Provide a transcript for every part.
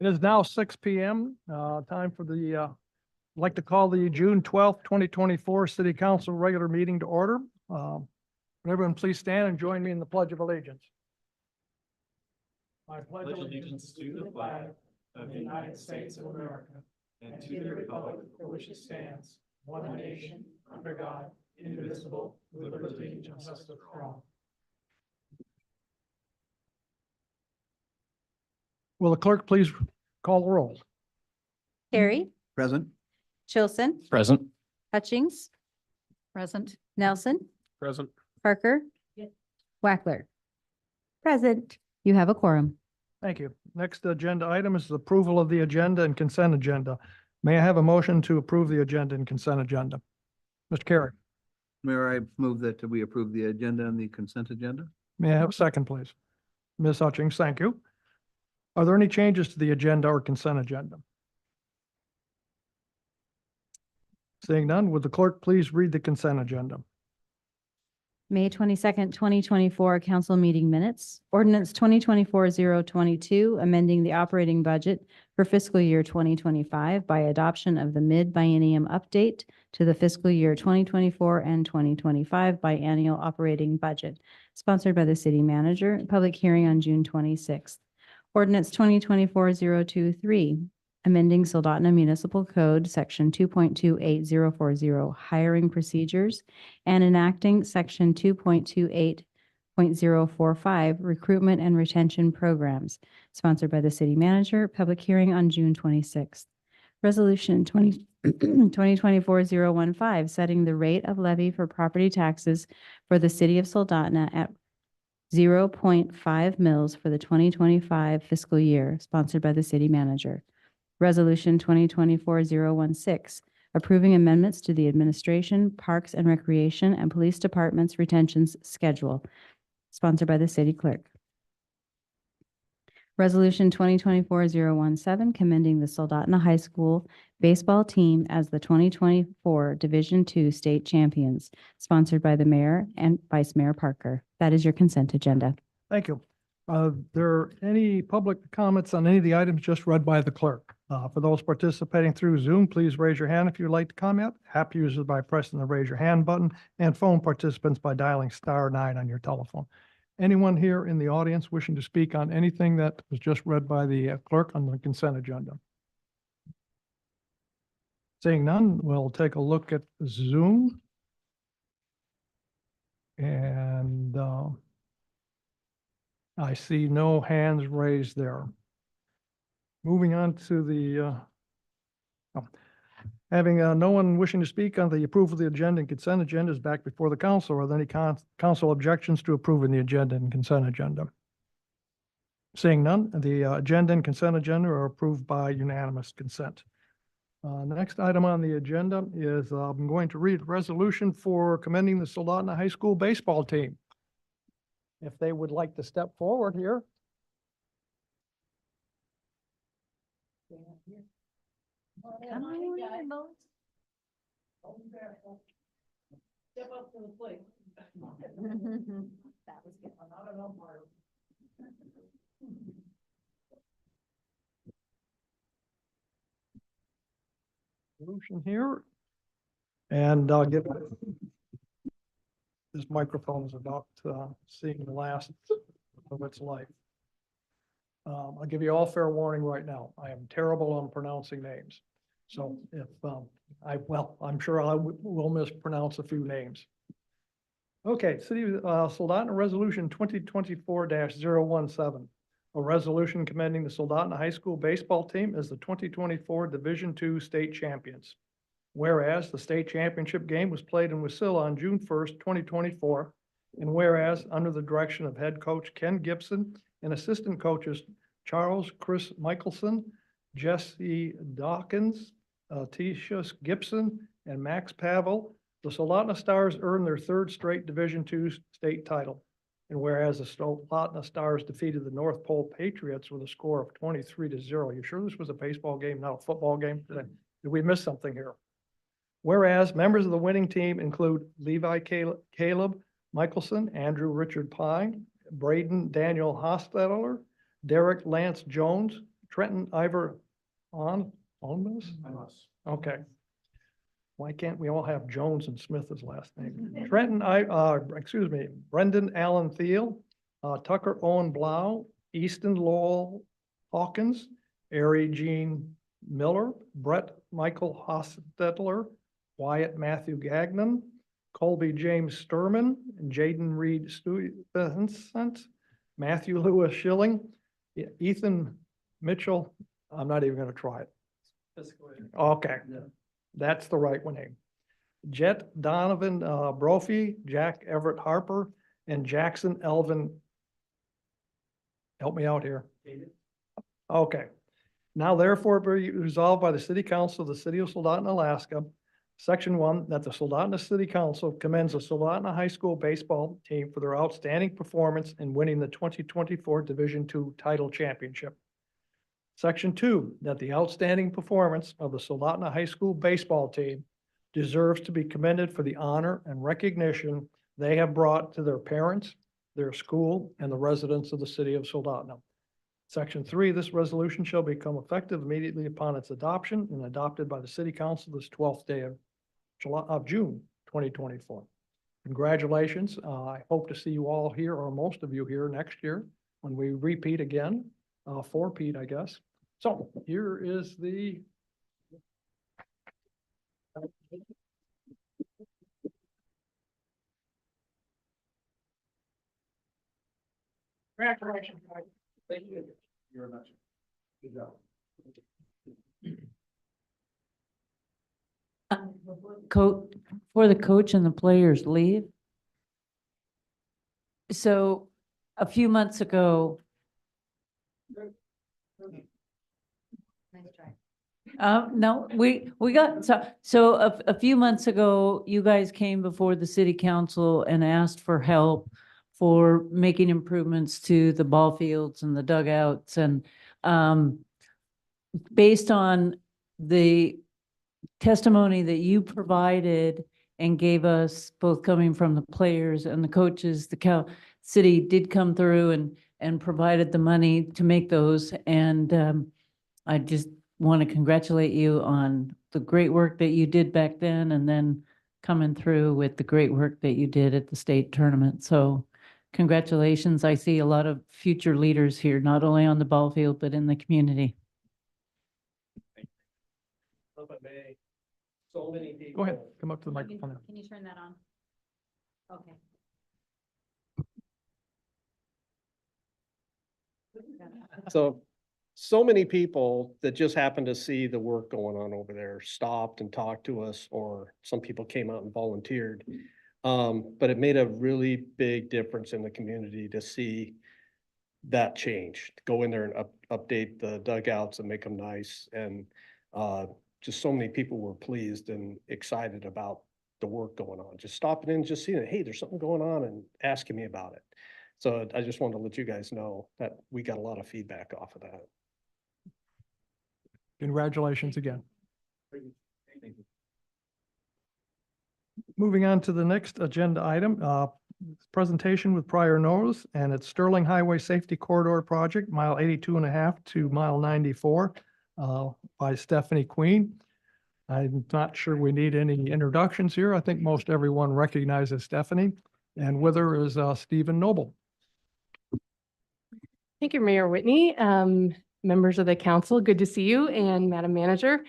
It is now 6 p.m. Time for the, I'd like to call the June 12th, 2024 City Council regular meeting to order. Would everyone please stand and join me in the Pledge of Allegiance. I pledge allegiance to the flag of the United States of America and to the republic for which it stands, one nation, under God, indivisible, with liberty and justice for all. Will the clerk please call the roll? Carey, Present. Chilson, Present. Hutchings, Present. Nelson, Present. Parker, Wackler. Present. You have a quorum. Thank you. Next agenda item is the approval of the agenda and consent agenda. May I have a motion to approve the agenda and consent agenda? Mr. Carey, Mayor, I move that we approve the agenda and the consent agenda. may I have a second, please? Ms. Hutchings, thank you. Are there any changes to the agenda or consent agenda? Seeing none, would the clerk please read the consent agenda? May 22nd, 2024 council meeting minutes. Ordinance 2024-022, amending the operating budget for fiscal year 2025 by adoption of the Mid-Biennium update to the fiscal year 2024 and 2025 biennial operating budget, sponsored by the city manager. Public hearing on June 26th. Ordinance 2024-023, amending Soldotna Municipal Code, Section 2.28040, hiring procedures, and enacting Section 2.28.045, recruitment and retention programs, sponsored by the city manager. Public hearing on June 26th. Resolution 2024-015, setting the rate of levy for property taxes for the city of Soldotna at 0.5 mils for the 2025 fiscal year, sponsored by the city manager. Resolution 2024-016, approving amendments to the Administration, Parks and Recreation, and Police Department's retentions schedule, sponsored by the city clerk. Resolution 2024-017, commending the Soldotna High School baseball team as the 2024 Division II state champions, sponsored by the mayor and Vice Mayor Parker. That is your consent agenda. Thank you. There any public comments on any of the items just read by the clerk? For those participating through Zoom, please raise your hand if you'd like to comment. App users by pressing the raise your hand button, and phone participants by dialing *9 on your telephone. Anyone here in the audience wishing to speak on anything that was just read by the clerk on the consent agenda? Seeing none, we'll take a look at Zoom. And I see no hands raised there. Moving on to the, having no one wishing to speak on the approval of the agenda and consent agenda is back before the council. Are there any council objections to approving the agenda and consent agenda? Seeing none, the agenda and consent agenda are approved by unanimous consent. The next item on the agenda is I'm going to read a resolution for commending the Soldotna High School baseball team. If they would like to step forward here. Come on in, Step up to the plate. That was good. Solution here. And I'll give this microphone is about seeing the last of its life. I'll give you all fair warning right now. I am terrible on pronouncing names. So if I'm sure I will mispronounce a few names. Okay, City of Soldotna Resolution 2024-017. A resolution commending the Soldotna High School baseball team as the 2024 Division II state champions. Whereas the state championship game was played in Wasilla on June 1st, 2024. And whereas under the direction of head coach Ken Gibson and assistant coaches Chris Michelson, Jesse Dawkins, Tisha Gibson, and Max Pavel, the Soldotna Stars earned their third straight Division II state title. And whereas the Soldotna Stars defeated the North Pole Patriots with a score of 23-0. You sure this was a baseball game, not a football game? Did we miss something here? Whereas members of the winning team include Levi Caleb Michelson, Andrew Richard Pine, Braden Daniel Hostetler, Derek Lance Jones, Trenton Ivor on this? I must. Okay. Why can't we all have Jones and Smith as last name? Brendan Allen Thiel, Tucker Owen Blau, Easton Lowell Hawkins, Ari Jean Miller, Brett Michael Hostetler, Wyatt Matthew Gagnon, Colby James Sturman, Jaden Reed Stuyvesant, Matthew Lewis Schilling, Ethan Mitchell. I'm not even gonna try it. Okay, that's the right one name. Jet Donovan Brophy, Jack Everett Harper, and Jackson Elvin. Help me out here. Okay. Now therefore be resolved by the City Council of the City of Soldotna, Alaska, Section 1, that the Soldotna City Council commends the Soldotna High School baseball team for their outstanding performance in winning the 2024 Division II Title Championship. Section 2, that the outstanding performance of the Soldotna High School baseball team deserves to be commended for the honor and recognition they have brought to their parents, their school, and the residents of the City of Soldotna. Section 3, this resolution shall become effective immediately upon its adoption and adopted by the City Council this 12th day of June 2024. Congratulations. I hope to see you all here, or most of you here next year when we repeat again, four-peat, I guess. So here is the congratulations, guys. Thank you. You're much. Good job. Coach, for the coach and the players leave. So a few months ago, no, we got, so a few months ago, you guys came before the city council and asked for help for making improvements to the ball fields and the dugouts, and based on the testimony that you provided and gave us, both coming from the players and the coaches, the city did come through and provided the money to make those. And I just want to congratulate you on the great work that you did back then, and then coming through with the great work that you did at the state tournament. So congratulations. I see a lot of future leaders here, not only on the ball field, but in the community. So many people. Go ahead, come up to the microphone. Can you turn that on? Okay. So many people that just happened to see the work going on over there stopped and talked to us, or some people came out and volunteered. But it made a really big difference in the community to see that change, to go in there and update the dugouts and make them nice. And just so many people were pleased and excited about the work going on, just stopping in, just seeing it. Hey, there's something going on, and asking me about it. So I just wanted to let you guys know that we got a lot of feedback off of that. Congratulations again. Moving on to the next agenda item, presentation with prior notice, and it's Sterling Highway Safety Corridor Project, mile 82.5 to mile 94, by Stephanie Queen. I'm not sure we need any introductions here. I think most everyone recognizes Stephanie, and with her is Stephen Noble. Thank you, Mayor Whitney. Members of the council, good to see you, and Madam Manager.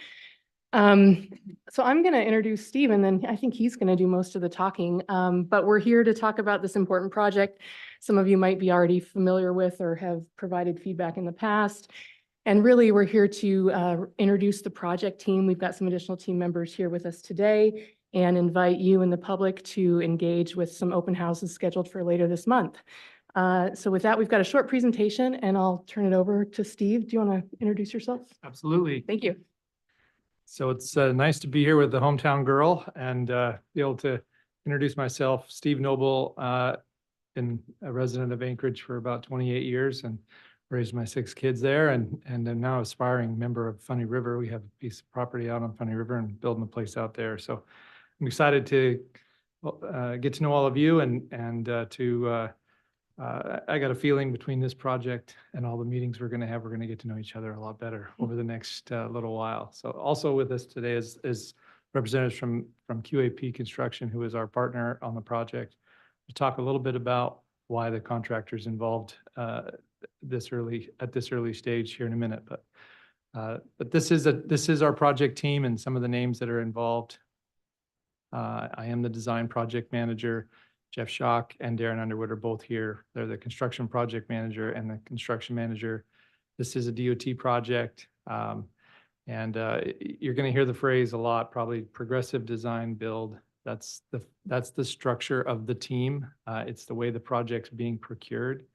So I'm going to introduce Steve, and then I think he's going to do most of the talking. But we're here to talk about this important project. Some of you might be already familiar with or have provided feedback in the past. And really, we're here to introduce the project team. We've got some additional team members here with us today, and invite you and the public to engage with some open houses scheduled for later this month. So with that, we've got a short presentation, and I'll turn it over to Steve. Do you want to introduce yourself? Absolutely. Thank you. So it's nice to be here with the hometown girl and be able to introduce myself. Steve Noble, been a resident of Anchorage for about 28 years and raised my 6 kids there, and I'm now aspiring member of Funny River. We have a piece of property out on Funny River and building a place out there. So I'm excited to get to know all of you and to I got a feeling between this project and all the meetings we're going to have, we're going to get to know each other a lot better over the next little while. So also with us today is representatives from QAP Construction, who is our partner on the project, to talk a little bit about why the contractor's involved at this early stage here in a minute. But this is our project team and some of the names that are involved. I am the design project manager. Jeff Schock and Darren Underwood are both here. They're the construction project manager and the construction manager. This is a DOT project. And you're going to hear the phrase a lot, probably progressive design build. That's the structure of the team. It's the way the project's being procured.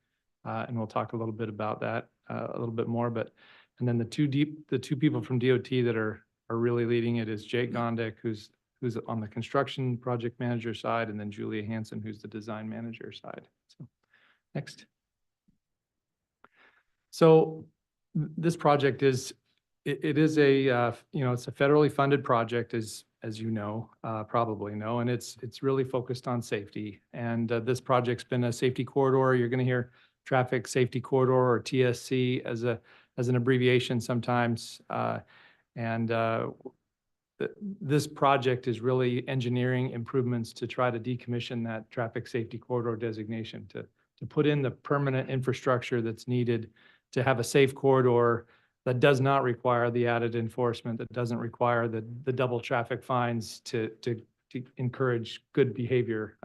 And we'll talk a little bit about that a little bit more. And then the two people from DOT that are really leading it is Jake Gondek, who's on the construction project manager side, and then Julia Hansen, who's the design manager side. So next. So this project is, it is a, it's a federally funded project, as you know, probably know, and it's really focused on safety. And this project's been a safety corridor. You're going to hear Traffic Safety Corridor, or TSC, as an abbreviation sometimes. This project is really engineering improvements to try to decommission that traffic safety corridor designation, to put in the permanent infrastructure that's needed to have a safe corridor that does not require the added enforcement, that doesn't require the double traffic fines to encourage good behavior,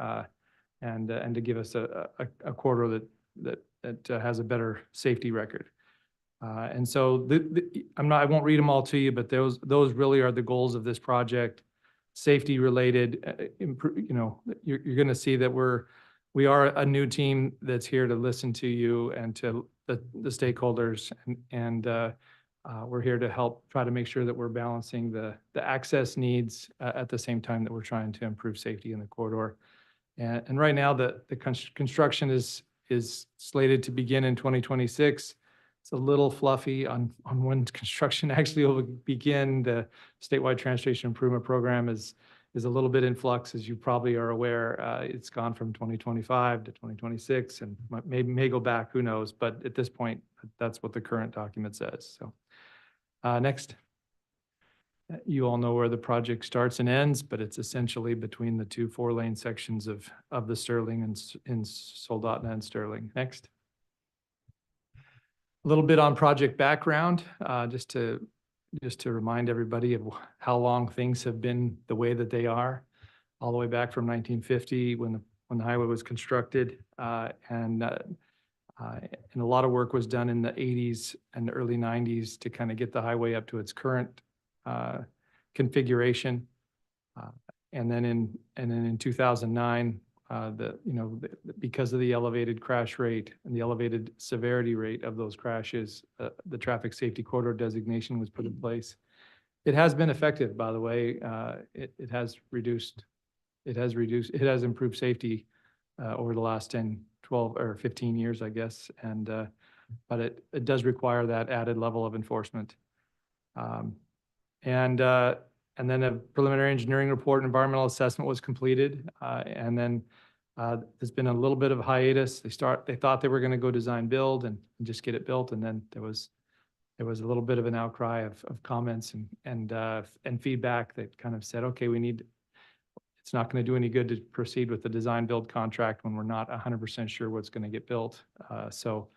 and to give us a corridor that has a better safety record. And so I won't read them all to you, but those really are the goals of this project. Safety related, you're going to see that we are a new team that's here to listen to you and to the stakeholders, and we're here to help try to make sure that we're balancing the access needs at the same time that we're trying to improve safety in the corridor. And right now the construction is slated to begin in 2026. It's a little fluffy on when construction actually will begin. The statewide transportation improvement program is a little bit in flux, as you probably are aware. It's gone from 2025 to 2026, and may go back, who knows? But at this point, that's what the current document says. So next. You all know where the project starts and ends, but it's essentially between the two 4-lane sections of the Sterling and in Soldotna and Sterling. Next. A little bit on project background, just to remind everybody of how long things have been the way that they are, all the way back from 1950 when the highway was constructed, and a lot of work was done in the 80s and early 90s to kind of get the highway up to its current configuration, and then in 2009. Because of the elevated crash rate and the elevated severity rate of those crashes, the traffic safety corridor designation was put in place. It has been effective, by the way. It has improved safety over the last 10, 12, or 15 years, I guess. But it does require that added level of enforcement. And then a preliminary engineering report and environmental assessment was completed. And then there's been a little bit of a hiatus. They thought they were going to go design build and just get it built. And then there was a little bit of an outcry of comments and feedback that kind of said, okay, it's not going to do any good to proceed with the design build contract when we're not 100% sure what's going to get built. So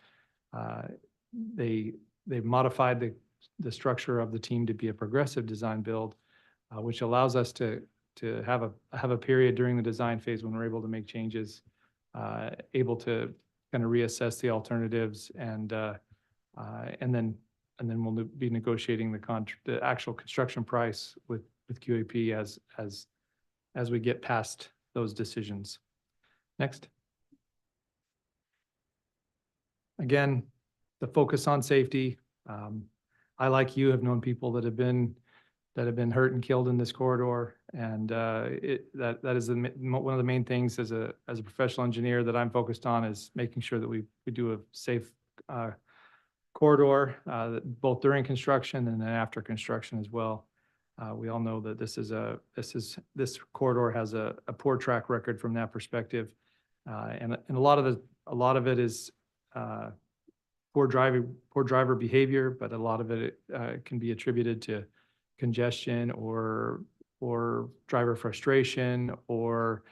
they modified the structure of the team to be a progressive design build, which allows us to have a period during the design phase when we're able to make changes, able to kind of reassess the alternatives, and then we'll be negotiating the actual construction price with QAP as we get past those decisions. Next. Again, the focus on safety. I, like you, have known people that have been hurt and killed in this corridor, and that is one of the main things as a professional engineer that I'm focused on, is making sure that we do a safe corridor, both during construction and then after construction as well. We all know that this corridor has a poor track record from that perspective, and a lot of a lot of it is poor driver behavior, but a lot of it can be attributed to congestion or driver frustration or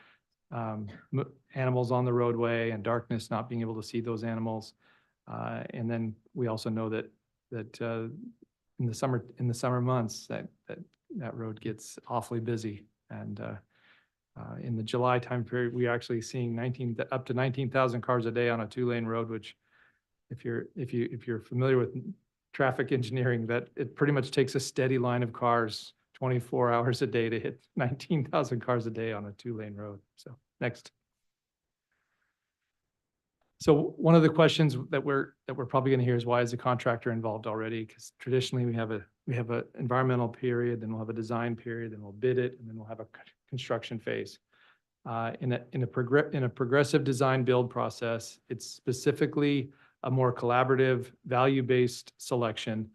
animals on the roadway and darkness, not being able to see those animals. And then we also know that in the summer months that road gets awfully busy. And in the July time period, we're actually seeing up to 19,000 cars a day on a 2-lane road, which if you're familiar with traffic engineering, that it pretty much takes a steady line of cars 24 hours a day to hit 19,000 cars a day on a 2-lane road. So next. So one of the questions that we're probably going to hear is, why is the contractor involved already? Because traditionally we have a environmental period, then we'll have a design period, then we'll bid it, and then we'll have a construction phase. In a progressive design build process, it's specifically a more collaborative, value-based selection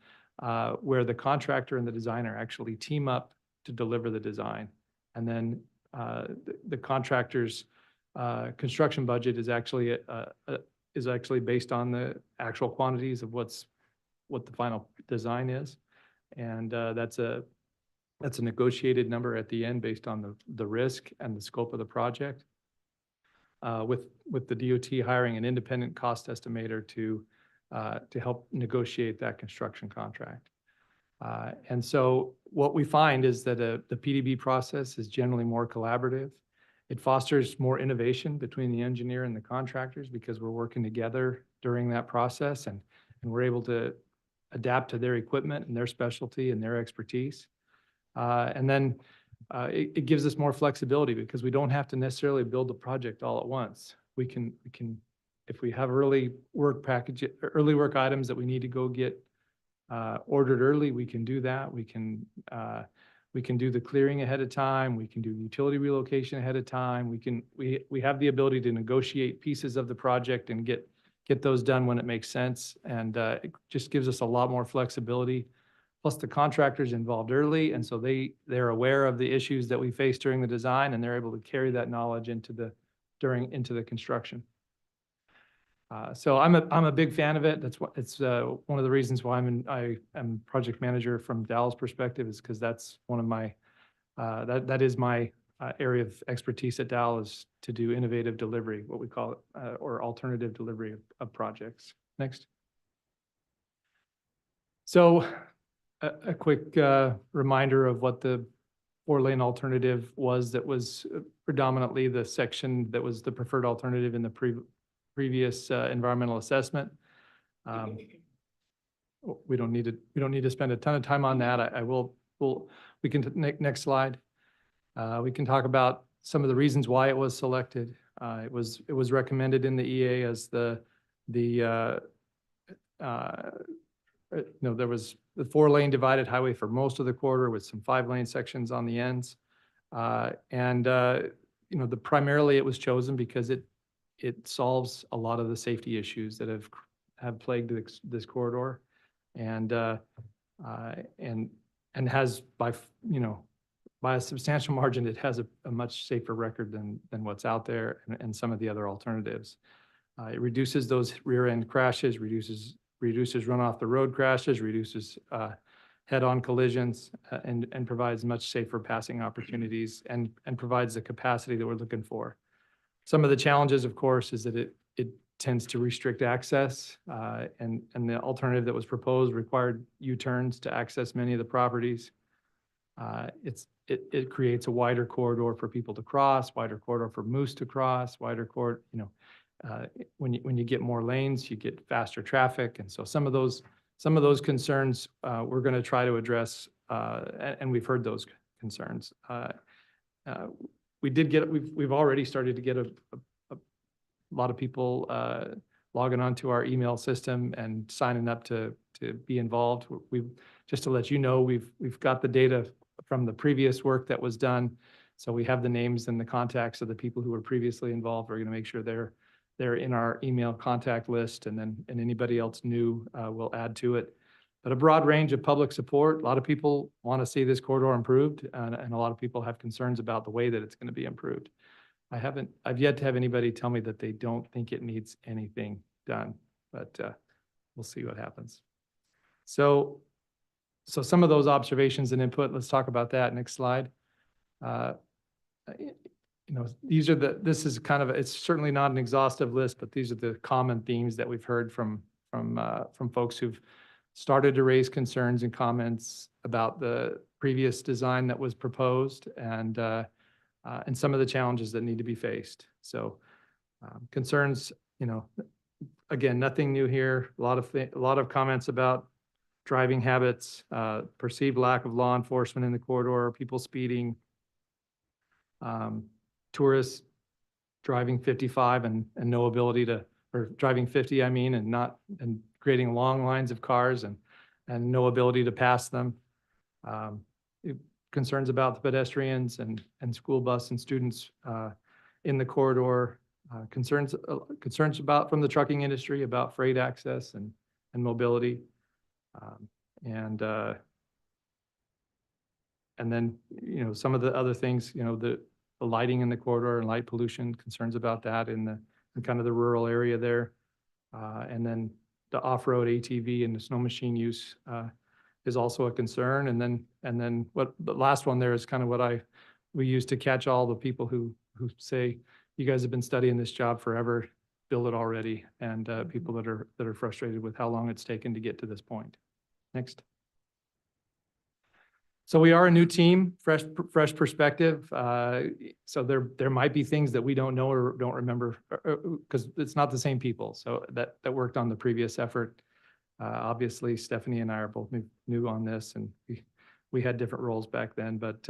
where the contractor and the designer actually team up to deliver the design. And then the contractor's construction budget is actually based on the actual quantities of what the final design is. And that's a negotiated number at the end based on the risk and the scope of the project. With the DOT hiring an independent cost estimator to help negotiate that construction contract. And so what we find is that the PDB process is generally more collaborative. It fosters more innovation between the engineer and the contractors because we're working together during that process, and we're able to adapt to their equipment and their specialty and their expertise. And then it gives us more flexibility because we don't have to necessarily build the project all at once. We can, if we have early work items that we need to go get ordered early, we can do that. We can do the clearing ahead of time. We can do utility relocation ahead of time. We have the ability to negotiate pieces of the project and get those done when it makes sense. And it just gives us a lot more flexibility. Plus the contractor's involved early, and so they're aware of the issues that we face during the design, and they're able to carry that knowledge into the construction. So I'm a big fan of it. It's one of the reasons why I am project manager from Dallas perspective, is because that's one of my that is my area of expertise at Dow, is to do innovative delivery, what we call it, or alternative delivery of projects. Next. So a quick reminder of what the 4-lane alternative was. That was predominantly the section that was the preferred alternative in the previous environmental assessment. We don't need to spend a ton of time on that. We can next slide. We can talk about some of the reasons why it was selected. It was recommended in the EA as there was the 4-lane divided highway for most of the corridor with some 5-lane sections on the ends. Primarily it was chosen because it solves a lot of the safety issues that have plagued this corridor, and has by a substantial margin, it has a much safer record than what's out there and some of the other alternatives. It reduces those rear end crashes, reduces run off the road crashes, reduces head-on collisions, and provides much safer passing opportunities, and provides the capacity that we're looking for. Some of the challenges, of course, is that it tends to restrict access, and the alternative that was proposed required U-turns to access many of the properties. It creates a wider corridor for people to cross, wider corridor for moose to cross, wider corridor, when you get more lanes, you get faster traffic. And so some of those concerns we're going to try to address, and we've heard those concerns. We've already started to get a lot of people logging onto our email system and signing up to be involved. Just to let you know, we've got the data from the previous work that was done. So we have the names and the contacts of the people who were previously involved. We're going to make sure they're in our email contact list, and anybody else new we'll add to it. But a broad range of public support. A lot of people want to see this corridor improved, and a lot of people have concerns about the way that it's going to be improved. I've yet to have anybody tell me that they don't think it needs anything done, but we'll see what happens. So some of those observations and input, let's talk about that. Next slide. This is kind of, it's certainly not an exhaustive list, but these are the common themes that we've heard from folks who've started to raise concerns and comments about the previous design that was proposed and some of the challenges that need to be faced. So concerns, again, nothing new here. A lot of comments about driving habits, perceived lack of law enforcement in the corridor, people speeding, tourists driving 55 and no ability to, or driving 50, and creating long lines of cars and no ability to pass them. Concerns about the pedestrians and school bus and students in the corridor. Concerns about from the trucking industry about freight access and mobility. And then, some of the other things, the lighting in the corridor and light pollution, concerns about that in kind of the rural area there. And then the off-road ATV and the snow machine use is also a concern. And then what the last one there is kind of what we use to catch all the people who say, you guys have been studying this job forever, build it already. And people that are frustrated with how long it's taken to get to this point. Next. So we are a new team, fresh perspective. So there might be things that we don't know or don't remember because it's not the same people. So that worked on the previous effort. Obviously, Stephanie and I are both new on this, and we had different roles back then. But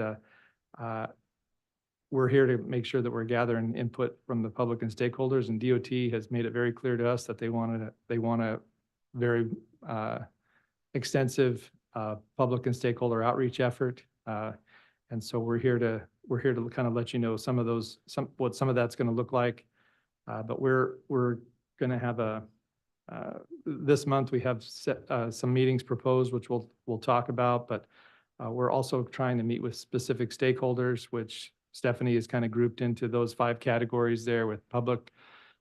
we're here to make sure that we're gathering input from the public and stakeholders. And DOT has made it very clear to us that they want a very extensive public and stakeholder outreach effort. And so we're here to kind of let you know what some of that's going to look like. But we're going to have this month we have some meetings proposed, which we'll talk about, but we're also trying to meet with specific stakeholders, which Stephanie is kind of grouped into those 5 categories there with public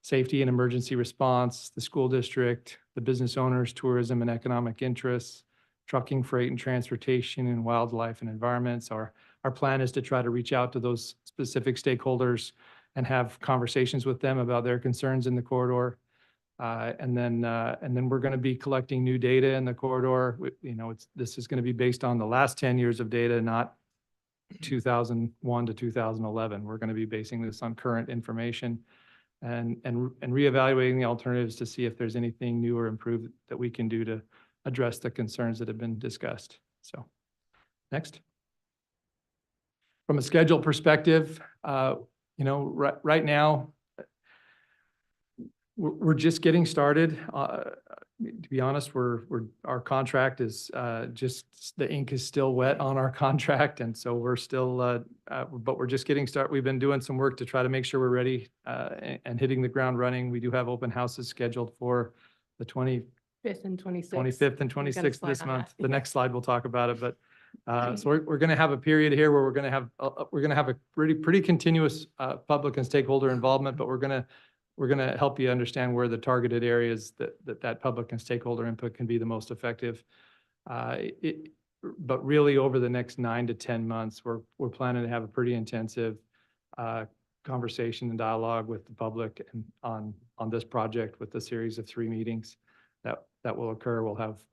safety and emergency response, the school district, the business owners, tourism and economic interests, trucking, freight and transportation, and wildlife and environments. Our plan is to try to reach out to those specific stakeholders and have conversations with them about their concerns in the corridor. And then we're going to be collecting new data in the corridor. This is going to be based on the last 10 years of data, not 2001 to 2011. We're going to be basing this on current information and reevaluating the alternatives to see if there's anything new or improved that we can do to address the concerns that have been discussed. So next. From a schedule perspective, right now, we're just getting started. To be honest, our contract is just the ink is still wet on our contract, and so we're still, but we're just getting started. We've been doing some work to try to make sure we're ready and hitting the ground running. We do have open houses scheduled for the 25th and 26th this month. The next slide we'll talk about it, but so we're going to have a period here where we're going to have a pretty continuous public and stakeholder involvement, but we're going to help you understand where the targeted areas that public and stakeholder input can be the most effective. But really over the next 9 to 10 months, we're planning to have a pretty intensive conversation and dialogue with the public and on this project with a series of 3 meetings that will occur. We'll have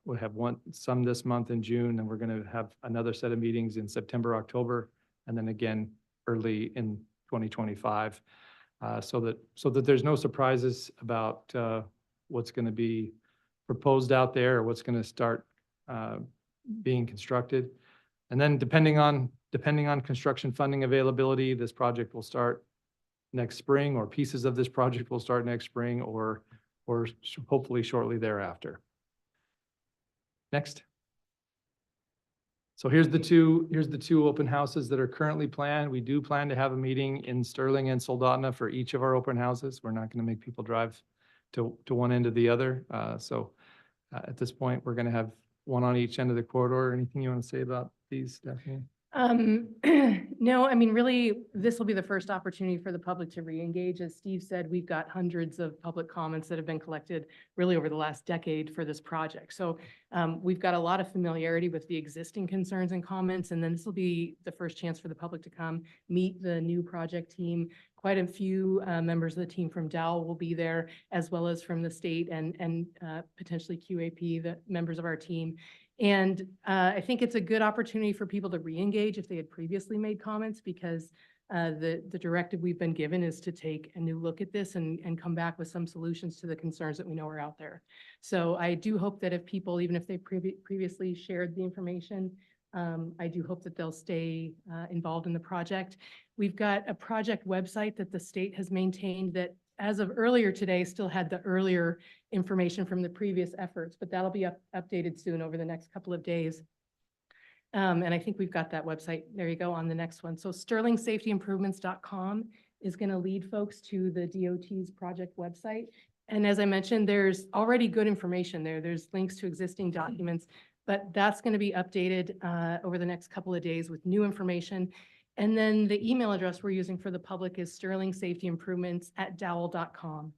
some this month in June, and we're going to have another set of meetings in September, October, and then again early in 2025. So that there's no surprises about what's going to be proposed out there or what's going to start being constructed. And then depending on construction funding availability, this project will start next spring, or pieces of this project will start next spring, or hopefully shortly thereafter. Next. So here's the two open houses that are currently planned. We do plan to have a meeting in Sterling and Soldotna for each of our open houses. We're not going to make people drive to one end or the other. So at this point, we're going to have one on each end of the corridor. Anything you want to say about these, Stephanie? No, I mean, really, this will be the first opportunity for the public to re-engage. As Steve said, we've got hundreds of public comments that have been collected really over the last decade for this project. So we've got a lot of familiarity with the existing concerns and comments, and then this will be the first chance for the public to come meet the new project team. Quite a few members of the team from Dowell will be there, as well as from the state and potentially QAP, the members of our team. And I think it's a good opportunity for people to re-engage if they had previously made comments, because the directive we've been given is to take a new look at this and come back with some solutions to the concerns that we know are out there. So I do hope that if people, even if they previously shared the information, I do hope that they'll stay involved in the project. We've got a project website that the state has maintained that, as of earlier today, still had the earlier information from the previous efforts, but that'll be updated soon over the next couple of days. And I think we've got that website. There you go on the next one. So sterlingsafetyimprovements.com is going to lead folks to the DOT's project website. And as I mentioned, there's already good information there. There's links to existing documents, but that's going to be updated over the next couple of days with new information. And then the email address we're using for the public is sterlingsafetyimprovements@dowell.com.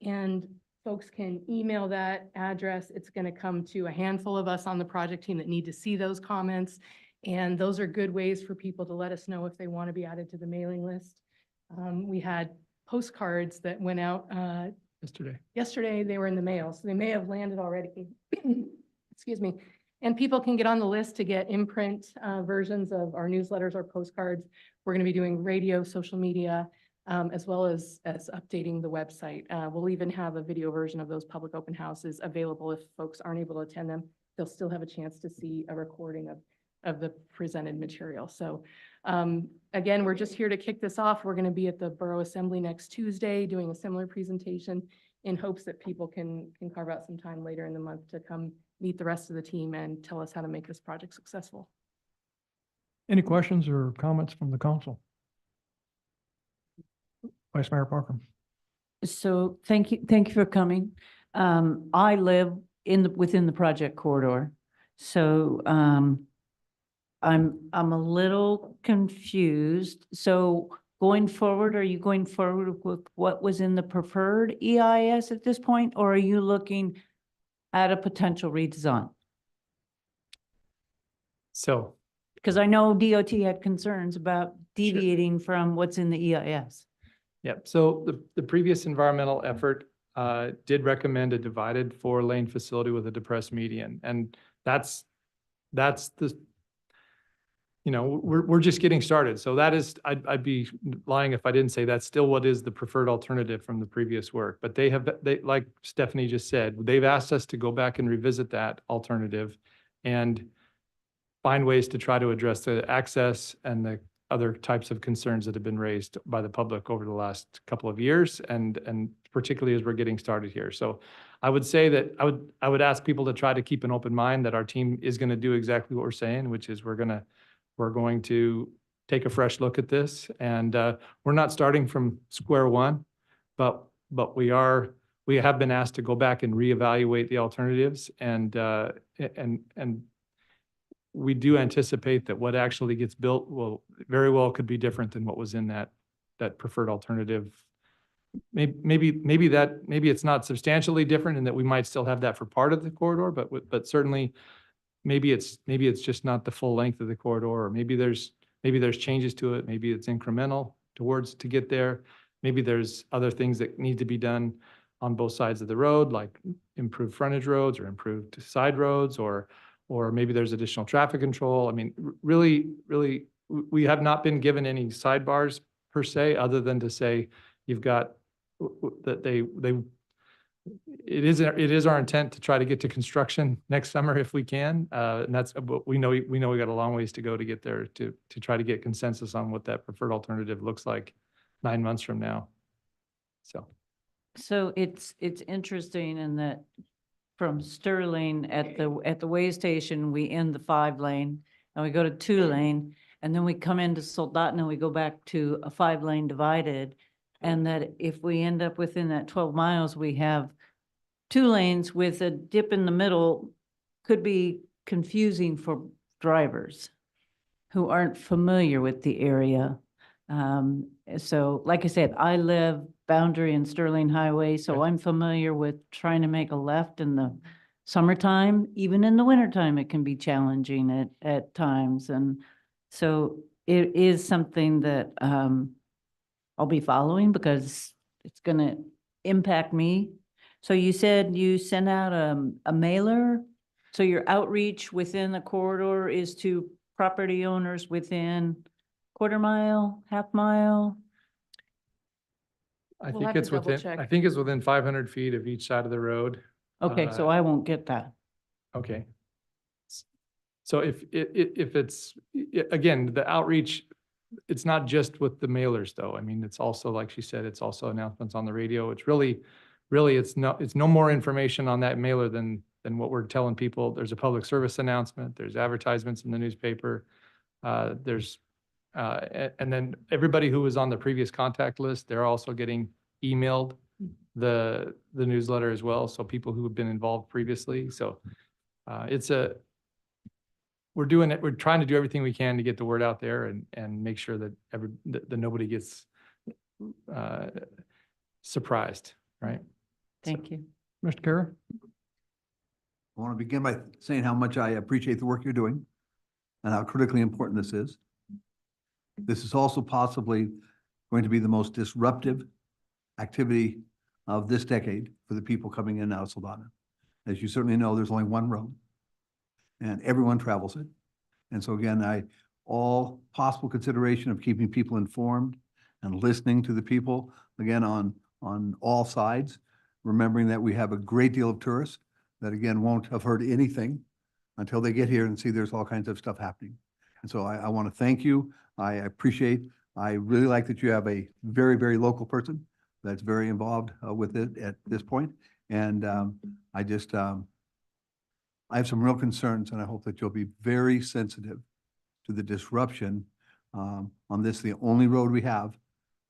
And folks can email that address. It's going to come to a handful of us on the project team that need to see those comments. And those are good ways for people to let us know if they want to be added to the mailing list. We had postcards that went out yesterday. They were in the mail, so they may have landed already. Excuse me. And people can get on the list to get imprint versions of our newsletters or postcards. We're going to be doing radio, social media, as well as updating the website. We'll even have a video version of those public open houses available if folks aren't able to attend them. They'll still have a chance to see a recording of the presented material. So again, we're just here to kick this off. We're going to be at the Borough Assembly next Tuesday doing a similar presentation in hopes that people can carve out some time later in the month to come meet the rest of the team and tell us how to make this project successful. Any questions or comments from the council? Vice Mayor Parker. So thank you for coming. I live within the project corridor. So I'm a little confused. So going forward, are you going forward with what was in the preferred EIS at this point, or are you looking at a potential redesign? So, Because I know DOT had concerns about deviating from what's in the EIS. yeah, so the previous environmental effort did recommend a divided 4-lane facility with a depressed median. And that's the, we're just getting started. So that is, I'd be lying if I didn't say that's still what is the preferred alternative from the previous work. But they like Stephanie just said, they've asked us to go back and revisit that alternative and find ways to try to address the access and the other types of concerns that have been raised by the public over the last couple of years, and particularly as we're getting started here. So I would say that I would ask people to try to keep an open mind that our team is going to do exactly what we're saying, which is we're going to take a fresh look at this, and we're not starting from square one, but we have been asked to go back and reevaluate the alternatives, and we do anticipate that what actually gets built will very well could be different than what was in that preferred alternative. Maybe it's not substantially different, and that we might still have that for part of the corridor, but certainly maybe it's just not the full length of the corridor, or maybe there's changes to it. Maybe it's incremental to get there. Maybe there's other things that need to be done on both sides of the road, like improved frontage roads or improved side roads, or maybe there's additional traffic control. I mean, really, we have not been given any sidebars per se, other than to say you've got that it is our intent to try to get to construction next summer if we can. And that's, we know we got a long ways to go to get there, to try to get consensus on what that preferred alternative looks like 9 months from now. So it's interesting in that from Sterling at the way station, we end the 5-lane and we go to 2-lane, and then we come into Soldotna and we go back to a 5-lane divided. And that if we end up within that 12 miles, we have 2 lanes with a dip in the middle, could be confusing for drivers. who aren't familiar with the area. So like I said, I live boundary in Sterling Highway, so I'm familiar with trying to make a left in the summertime. Even in the wintertime, it can be challenging at times. And so it is something that I'll be following because it's going to impact me. So you said you sent out a mailer? So your outreach within the corridor is to property owners within quarter mile, half mile? I We'll think have to it's double within, check. I think it's within 500 feet of each side of the road. Okay, so I won't get that. Okay. So if it's, again, the outreach, it's not just with the mailers though. I mean, it's also, like she said, it's also announcements on the radio. It's really, it's no more information on that mailer than what we're telling people. There's a public service announcement, there's advertisements in the newspaper. And then everybody who was on the previous contact list, they're also getting emailed the newsletter as well. So people who have been involved previously. So we're trying to do everything we can to get the word out there and make sure that that nobody gets surprised, right? Thank you. Mr. Kara? I want to begin by saying how much I appreciate the work you're doing and how critically important this is. This is also possibly going to be the most disruptive activity of this decade for the people coming in and out of Soldotna. As you certainly know, there's only one road and everyone travels it. And so again, all possible consideration of keeping people informed and listening to the people, again, on all sides, remembering that we have a great deal of tourists that again won't have heard anything until they get here and see there's all kinds of stuff happening. And so I want to thank you. I really like that you have a very, very local person that's very involved with it at this point. And I have some real concerns, and I hope that you'll be very sensitive to the disruption on this, the only road we have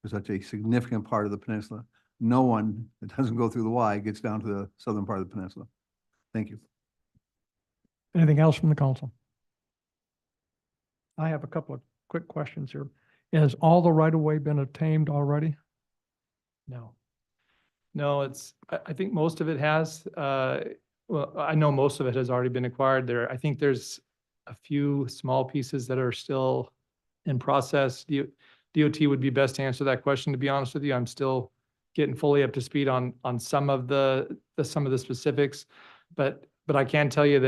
for such a significant part of the peninsula. No one that doesn't go through the Y gets down to the southern part of the peninsula. Thank you. Anything else from the council? I have a couple of quick questions here. Has all the right-of-way been obtained already? No. No, I think most of it has, well, I know most of it has already been acquired there. I think there's a few small pieces that are still in process. DOT would be best to answer that question, to be honest with you. I'm still getting fully up to speed on some of the specifics, but I can tell you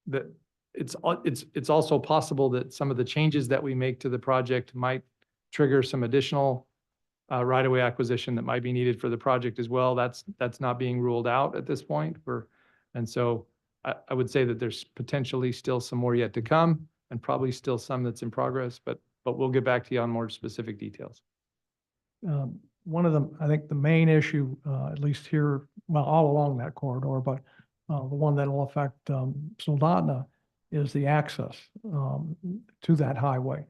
that it's also possible that some of the changes that we make to the project might trigger some additional right-of-way acquisition that might be needed for the project as well. That's not being ruled out at this point. And so I would say that there's potentially still some more yet to come and probably still some that's in progress, but we'll get back to you on more specific details. One of them, I think the main issue, at least here, well, all along that corridor, but the one that'll affect Soldotna is the access to that highway.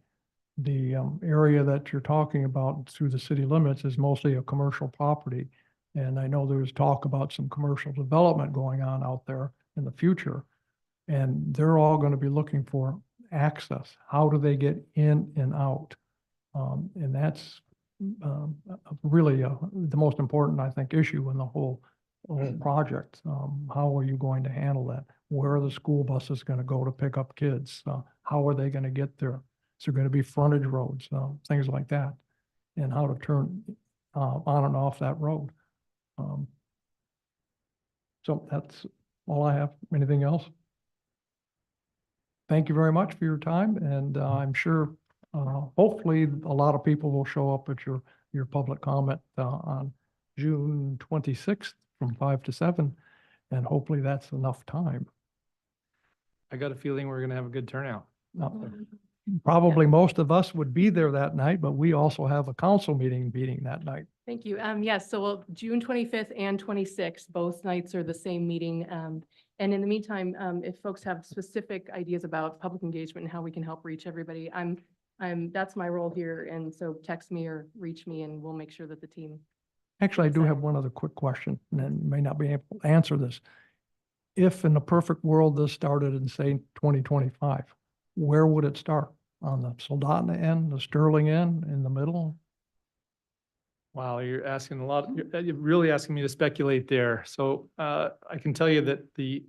The area that you're talking about through the city limits is mostly a commercial property. And I know there's talk about some commercial development going on out there in the future. And they're all going to be looking for access. How do they get in and out? And that's really the most important, I think, issue in the whole project. How are you going to handle that? Where are the school buses going to go to pick up kids? How are they going to get there? Is there going to be frontage roads, things like that? And how to turn on and off that road. So that's all I have. Anything else? Thank you very much for your time, and I'm sure hopefully a lot of people will show up at your public comment on June 26th from 5 to 7, and hopefully that's enough time. I got a feeling we're going to have a good turnout. Probably most of us would be there that night, but we also have a council meeting that night. Thank you. Yes, so June 25th and 26th, both nights are the same meeting. And in the meantime, if folks have specific ideas about public engagement and how we can help reach everybody, that's my role here. And so text me or reach me and we'll make sure that the team. Actually, I do have one other quick question, and then may not be able to answer this. If in the perfect world this started in, say, 2025, where would it start? on the Soldotna end, the Sterling end, in the middle? Wow, you're asking a lot, you're really asking me to speculate there. So I can tell you that the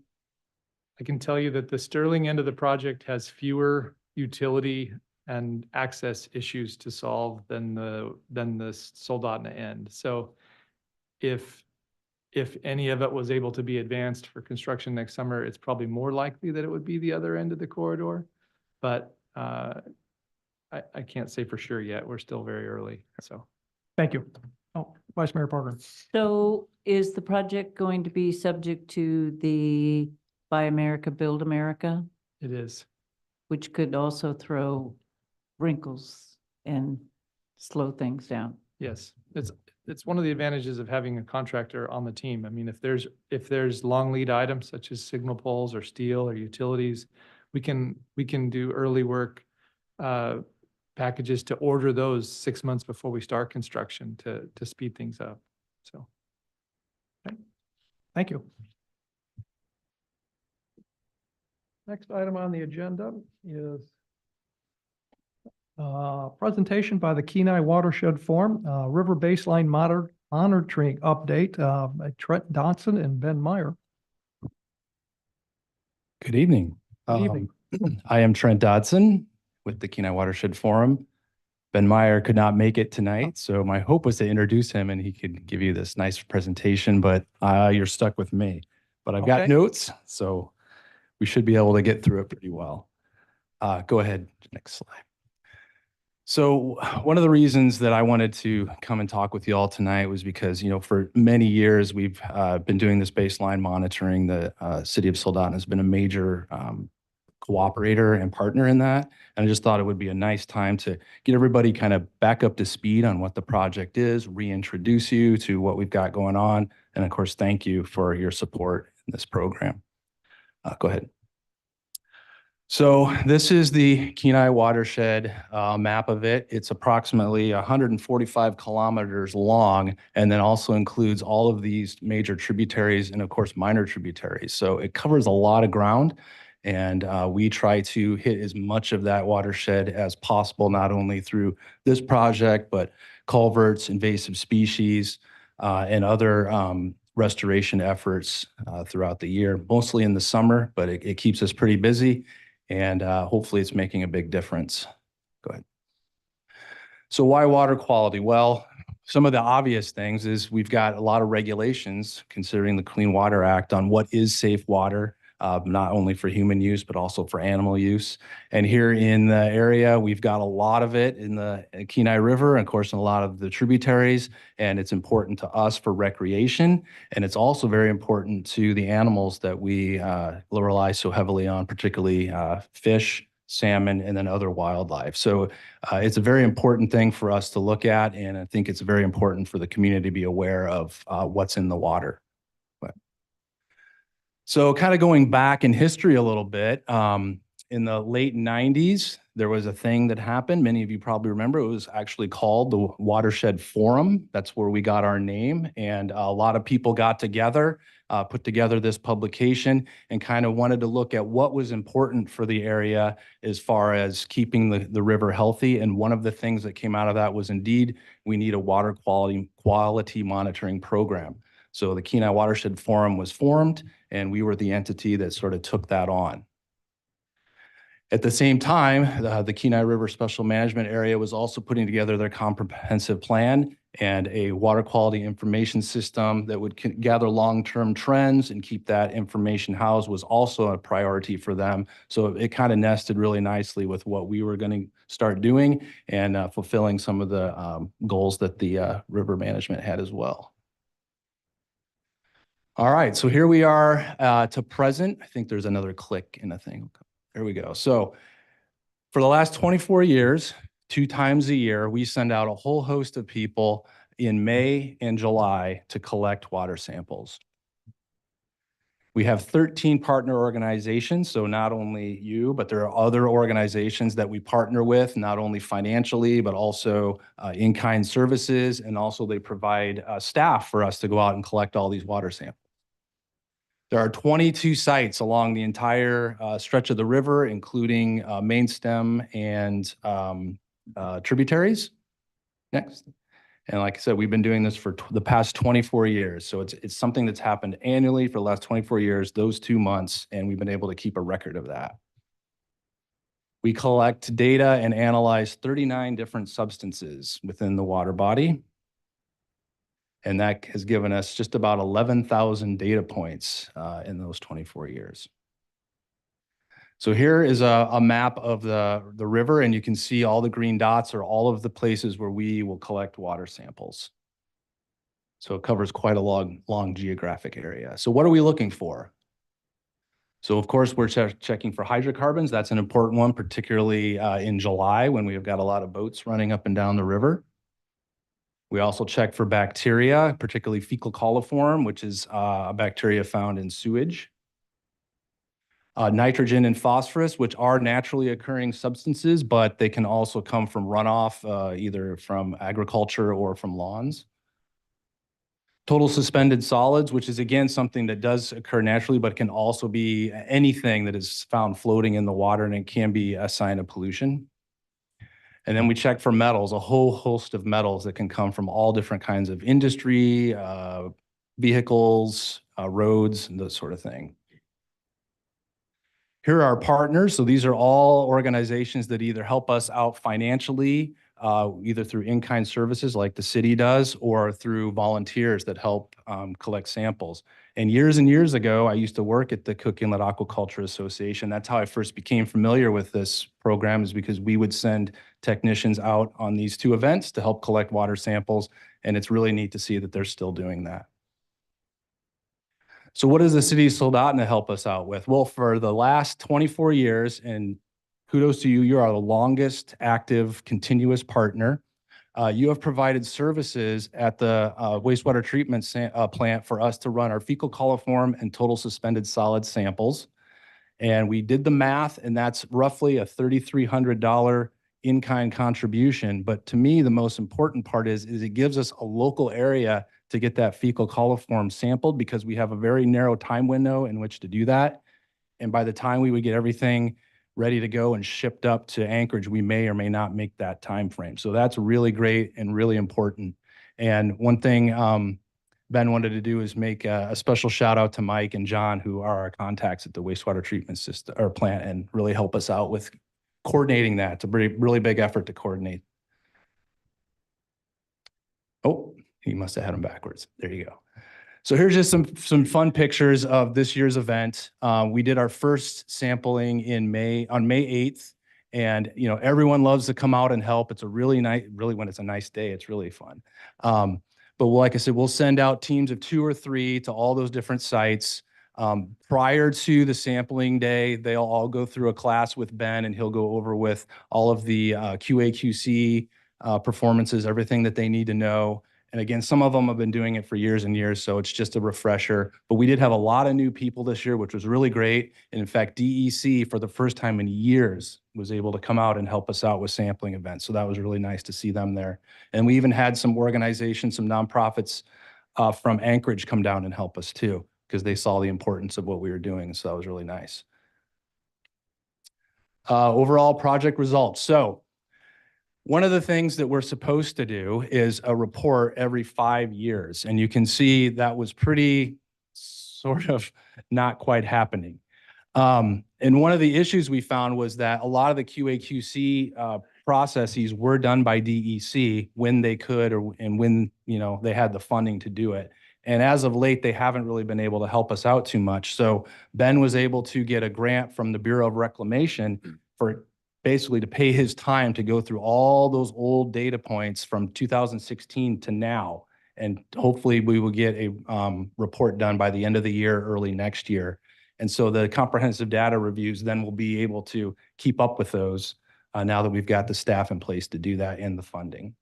Sterling end of the project has fewer utility and access issues to solve than the Soldotna end. So if any of it was able to be advanced for construction next summer, it's probably more likely that it would be the other end of the corridor. But I can't say for sure yet. We're still very early, so. Thank you. Oh, Vice Mayor Parker. So is the project going to be subject to the Buy America, Build America, It is. which could also throw wrinkles and slow things down? Yes, it's one of the advantages of having a contractor on the team. I mean, if there's long lead items such as signal poles or steel or utilities, we can do early work packages to order those 6 months before we start construction to speed things up. So. Thank you. Next item on the agenda is presentation by the Kenai Watershed Forum, River Baseline Monitoring Update by Trent Dodson and Ben Meyer. Good evening. Good evening. I am Trent Dodson with the Kenai Watershed Forum. Ben Meyer could not make it tonight, so my hope was to introduce him and he could give you this nice presentation, but you're stuck with me. But I've got Okay. notes, so we should be able to get through it pretty well. Go ahead, next slide. So one of the reasons that I wanted to come and talk with you all tonight was because, you know, for many years, we've been doing this baseline monitoring. The city of Soldotna has been a major cooperator and partner in that. And I just thought it would be a nice time to get everybody kind of back up to speed on what the project is, reintroduce you to what we've got going on. And of course, thank you for your support in this program. Go ahead. So this is the Kenai watershed map of it. It's approximately 145 kilometers long, and then also includes all of these major tributaries and of course minor tributaries. So it covers a lot of ground, and we try to hit as much of that watershed as possible, not only through this project, but culverts, invasive species, and other restoration efforts throughout the year, mostly in the summer, but it keeps us pretty busy. And hopefully it's making a big difference. Go ahead. So why water quality? Well, some of the obvious things is we've got a lot of regulations considering the Clean Water Act on what is safe water, not only for human use, but also for animal use. And here in the area, we've got a lot of it in the Kenai River, and of course, in a lot of the tributaries, and it's important to us for recreation. And it's also very important to the animals that we rely so heavily on, particularly fish, salmon, and then other wildlife. So it's a very important thing for us to look at, and I think it's very important for the community to be aware of what's in the water. So kind of going back in history a little bit, in the late 90s, there was a thing that happened. Many of you probably remember. It was actually called the Watershed Forum. That's where we got our name. And a lot of people got together, put together this publication, and kind of wanted to look at what was important for the area as far as keeping the river healthy. And one of the things that came out of that was, indeed, we need a water quality monitoring program. So the Kenai Watershed Forum was formed, and we were the entity that sort of took that on. At the same time, the Kenai River Special Management Area was also putting together their comprehensive plan and a water quality information system that would gather long-term trends and keep that information housed was also a priority for them. So it kind of nested really nicely with what we were going to start doing and fulfilling some of the goals that the river management had as well. All right, so here we are to present. I think there's another click in the thing. There we go. So for the last 24 years, 2 times a year, we send out a whole host of people in May and July to collect water samples. We have 13 partner organizations, so not only you, but there are other organizations that we partner with, not only financially, but also in-kind services, and also they provide staff for us to go out and collect all these water samples. There are 22 sites along the entire stretch of the river, including main stem and tributaries. Next. And like I said, we've been doing this for the past 24 years. So it's something that's happened annually for the last 24 years, those 2 months, and we've been able to keep a record of that. We collect data and analyze 39 different substances within the water body. And that has given us just about 11,000 data points in those 24 years. So here is a map of the river, and you can see all the green dots are all of the places where we will collect water samples. So it covers quite a long geographic area. So what are we looking for? So of course, we're checking for hydrocarbons. That's an important one, particularly in July when we've got a lot of boats running up and down the river. We also check for bacteria, particularly fecal coliform, which is a bacteria found in sewage. Nitrogen and phosphorus, which are naturally occurring substances, but they can also come from runoff, either from agriculture or from lawns. Total suspended solids, which is again something that does occur naturally, but can also be anything that is found floating in the water, and it can be a sign of pollution. And then we check for metals, a whole host of metals that can come from all different kinds of industry, vehicles, roads, and that sort of thing. Here are our partners. So these are all organizations that either help us out financially, either through in-kind services like the city does, or through volunteers that help collect samples. And years ago, I used to work at the Cook Inlet Aquaculture Association. That's how I first became familiar with this program, is because we would send technicians out on these 2 events to help collect water samples. And it's really neat to see that they're still doing that. So what does the city of Soldotna help us out with? Well, for the last 24 years, and kudos to you, you are the longest active continuous partner. You have provided services at the wastewater treatment plant for us to run our fecal coliform and total suspended solid samples. And we did the math, and that's roughly a $3,300 in-kind contribution. But to me, the most important part is it gives us a local area to get that fecal coliform sampled, because we have a very narrow time window in which to do that. And by the time we would get everything ready to go and shipped up to Anchorage, we may or may not make that time frame. So that's really great and really important. And one thing Ben wanted to do is make a special shout out to Mike and John, who are our contacts at the wastewater treatment system or plant, and really help us out with coordinating that. It's a really big effort to coordinate. Oh, he must have had them backwards. There you go. So here's just some fun pictures of this year's event. We did our first sampling on May 8th, and everyone loves to come out and help. It's a really nice, when it's a nice day, it's really fun. But like I said, we'll send out teams of 2 or 3 to all those different sites. Prior to the sampling day, they'll all go through a class with Ben, and he'll go over with all of the QA/QC performances, everything that they need to know. And again, some of them have been doing it for years and years, so it's just a refresher. But we did have a lot of new people this year, which was really great. And in fact, DEC, for the first time in years, was able to come out and help us out with sampling events. So that was really nice to see them there. And we even had some organizations, some nonprofits from Anchorage come down and help us too, because they saw the importance of what we were doing. So that was really nice. Overall project results. So one of the things that we're supposed to do is a report every 5 years. And you can see that was pretty sort of not quite happening. And one of the issues we found was that a lot of the QA/QC processes were done by DEC when they could, and when they had the funding to do it. And as of late, they haven't really been able to help us out too much. So Ben was able to get a grant from the Bureau of Reclamation for basically to pay his time to go through all those old data points from 2016 to now. And hopefully we will get a report done by the end of the year, early next year. And so the comprehensive data reviews then will be able to keep up with those now that we've got the staff in place to do that and the funding.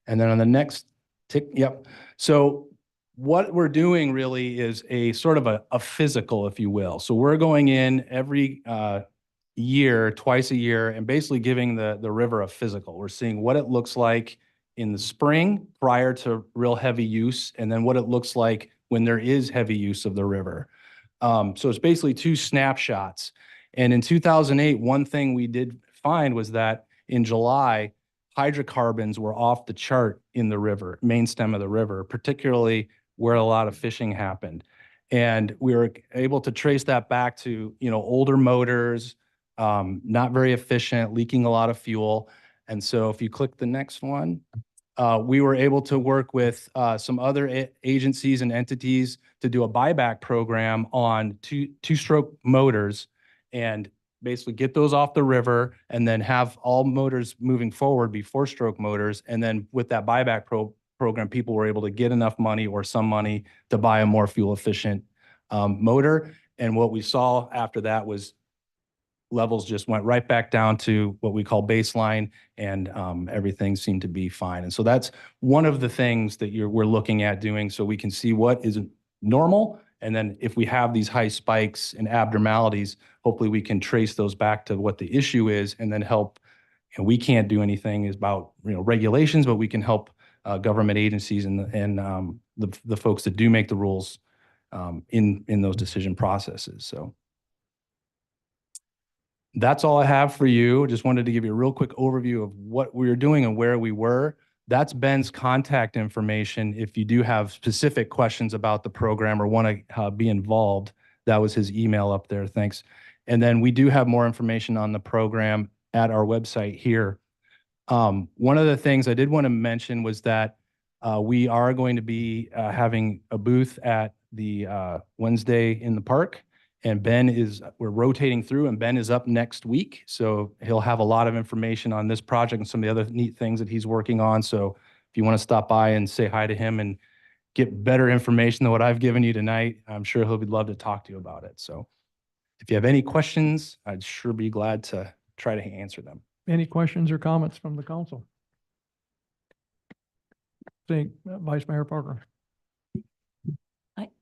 And then on the next tick, yep. So what we're doing really is a sort of a physical, if you will. So we're going in every year, twice a year, and basically giving the river a physical. We're seeing what it looks like in the spring prior to real heavy use, and then what it looks like when there is heavy use of the river. So it's basically two snapshots. And in 2008, one thing we did find was that in July, hydrocarbons were off the chart in the river, main stem of the river, particularly where a lot of fishing happened. And we were able to trace that back to, older motors, not very efficient, leaking a lot of fuel. And so if you click the next one, we were able to work with some other agencies and entities to do a buyback program on two-stroke motors and basically get those off the river and then have all motors moving forward be four-stroke motors. And then with that buyback program, people were able to get enough money or some money to buy a more fuel-efficient motor. And what we saw after that was levels just went right back down to what we call baseline, and everything seemed to be fine. And so that's one of the things that we're looking at doing, so we can see what is normal. And then if we have these high spikes and abnormalities, hopefully we can trace those back to what the issue is and then help. And we can't do anything about, regulations, but we can help government agencies and the folks that do make the rules in those decision processes. So that's all I have for you. Just wanted to give you a real quick overview of what we were doing and where we were. That's Ben's contact information. If you do have specific questions about the program or want to be involved, that was his email up there. Thanks. And then we do have more information on the program at our website here. One of the things I did want to mention was that we are going to be having a booth at the Wednesday in the park. And we're rotating through, and Ben is up next week. So he'll have a lot of information on this project and some of the other neat things that he's working on. So if you want to stop by and say hi to him and get better information than what I've given you tonight, I'm sure he'll love to talk to you about it. So if you have any questions, I'd sure be glad to try to answer them. Any questions or comments from the council? Seeing Vice Mayor Parker.